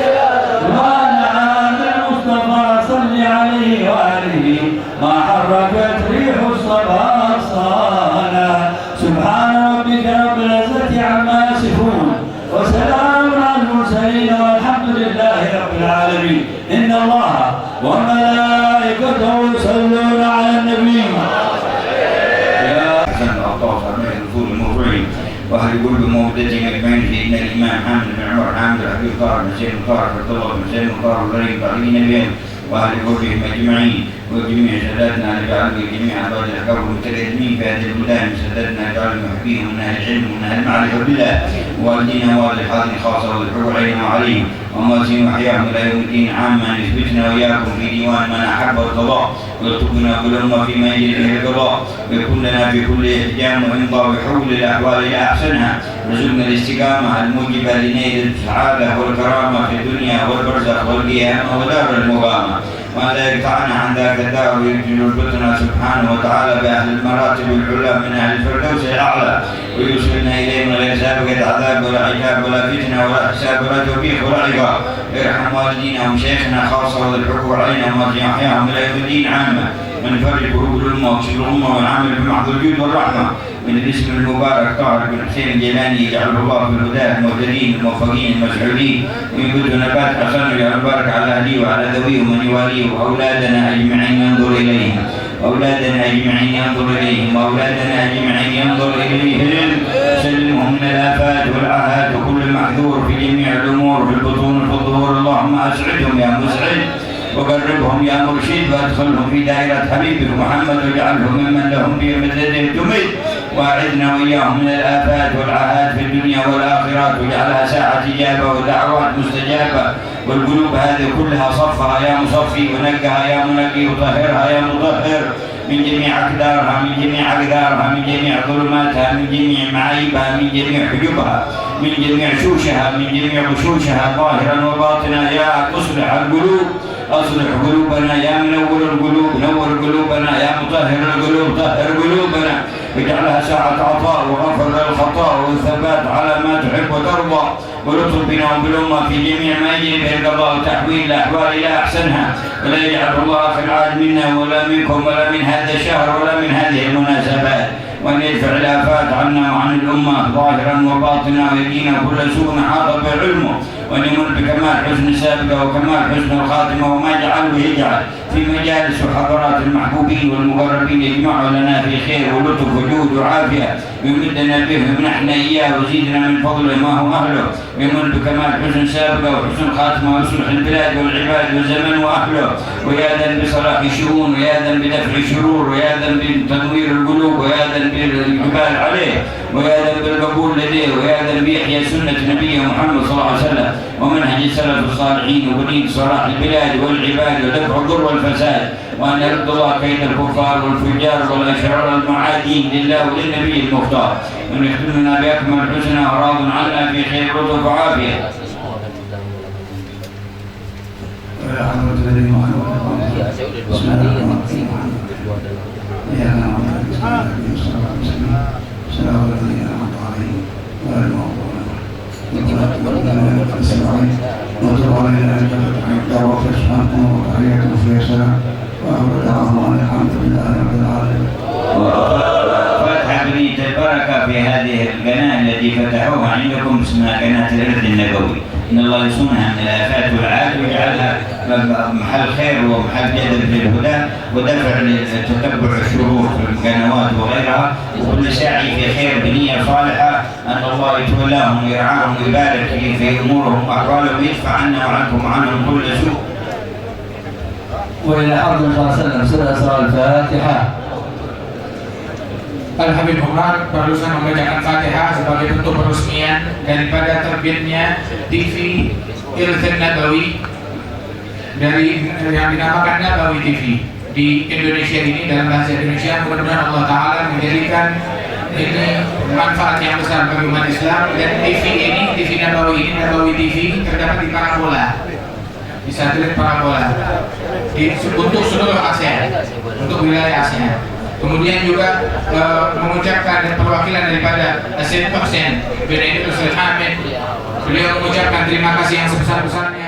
وانا بالمصطفى صل عليه واله ما حركت ريح الصبا صانا سبحان ربك رب العزة عما يصفون وسلام على المرسلين والحمد لله رب العالمين. إن الله وملائكته يصلون على النبي يا حسن الأطاف من الرسول المرضعين وأهل قلب مودتهم أجمعين في إن الإمام حامد بن عمر حامد الحبيب طاهر بن سيد طاهر عبد الله بن سيد طاهر الغريب طاهرين بهم وأهل قلبهم أجمعين وجميع ساداتنا لجعل جميع عباد الحكام المتقدمين في هذه البلدان سادتنا لجعل المحبين من أهل العلم ومن أهل المعرفة بالله والدين والحاضر خاصة والحور علينا وعليهم وأمواتهم وأحياهم إلى يوم الدين عاما يثبتنا وإياكم في ديوان من أحب القضاء ويرزقنا كلهم فيما يجري به القضاء ويكون لنا في كل احتجام وإمضاء وحول الأحوال إلى أحسنها رزقنا الاستقامة الموجبة لنيل السعادة والكرامة في الدنيا والبرزخ والقيامة ودار المقامة وأن لا يقطعنا عن ذاك الدار ويجعل ربنا سبحانه وتعالى بأهل المراتب العلى من أهل الفردوس الأعلى ويوصلنا إليهم غير سابقة عذاب ولا عتاب ولا فتنة ولا حساب ولا توبيخ ولا عقاب يرحم والدينا وشيخنا خاصة والحقوق علينا ومرجع أحياهم إلى يوم الدين عامة من فرج قلوب الأمة وكسر الأمة والعمل بمحض الجود والرحمة من الاسم المبارك طاهر بن حسين الجيلاني يجعل الله في الهداه المهتدين الموفقين المسعودين وينبت نبات حسن ويبارك على أهليه وعلى ذويه ومن يواليه وأولادنا أجمعين ينظر إليهم وأولادنا أجمعين ينظر إليهم وأولادنا أجمعين ينظر إليهم سلمهم من الآفات والعاهات وكل محذور في جميع الأمور في البطون وفي الظهور اللهم أسعدهم يا مسعد وقربهم يا مرشد وادخلهم في دائرة حبيبك محمد واجعلهم ممن لهم في مدده تمد واعذنا وإياهم من الآفات والعاهات في الدنيا والآخرات واجعلها ساعة إجابة ودعوات مستجابة والقلوب هذه كلها صفها يا مصفي ونقها يا منقي وطهرها يا مطهر من جميع أقدارها من جميع أقدارها من جميع ظلماتها من جميع معايبها من جميع حجبها من جميع شوشها من جميع غشوشها ظاهرا وباطنا يا مصلح القلوب أصلح قلوبنا يا منور القلوب نور قلوبنا يا مطهر القلوب طهر قلوبنا واجعلها ساعة عطاء وغفر للخطاء والثبات على ما تحب وترضى ولطف بنا وبالأمة في جميع ما يجري به القضاء وتحويل الأحوال إلى أحسنها ولا يجعل الله في العاد منا ولا منكم ولا من هذا الشهر ولا من هذه المناسبات وأن يدفع الآفات عنا وعن الأمة ظاهرا وباطنا ويدينا كل سوء حاط بعلمه وأن يمن بكمال حسن السابقة وكمال حسن الخاتمة وما جعله يجعل في مجالس وحضرات المحبوبين والمقربين يجمعوا لنا في خير ولطف وجود وعافية ويمدنا به ويمنحنا إياه ويزيدنا من فضله ما هو أهله ويمن بكمال حسن السابقة وحسن الخاتمة ويصلح البلاد والعباد والزمن وأهله ويأذن بصلاح الشؤون ويأذن بدفع الشرور ويأذن بتنوير القلوب ويأذن بالإقبال عليه ويأذن بالقبول لديه ويأذن بإحياء سنة نبيه محمد صلى الله عليه وسلم ومنهج السلف الصالحين وبنية صلاح البلاد والعباد ودفع الضر والفساد وأن يرد الله كيد الكفار والفجار والأشرار المعادين لله وللنبي المختار وأن يخدمنا بأكمل الحسنى وراض عنا في خير لطف وعافية. فتح بنية البركة في هذه القناة التي فتحوها عندكم اسمها قناة الإرث النبوي. إن الله يصونها من الآفات والعاد ويجعلها محل خير ومحل جذب للهدى ودفع لتتبع الشرور في القنوات وغيرها وكل ساعي في خير بنية صالحة أن الله يتولاهم ويرعاهم ويبارك في أمورهم وأحوالهم ويدفع عنا وعنكم عنهم كل سوء. وإلى حضرة صلى الله عليه وسلم سورة الفاتحة. Al-Habib Umar barusan membacakan Fatihah sebagai bentuk peresmian daripada terbitnya TV Ilfan Nabawi dari yang dinamakan Nabawi TV di Indonesia ini dalam bahasa Indonesia. Mudah-mudahan Allah Ta'ala menjadikan ini manfaat yang besar bagi umat Islam. Dan TV ini, TV Nabawi ini, Nabawi TV terdapat di parabola, di satelit parabola untuk seluruh ASEAN, untuk wilayah ASEAN. Kemudian juga mengucapkan perwakilan daripada Asyid Hussein bin Idris Al-Hamid, beliau mengucapkan terima kasih yang sebesar-besarnya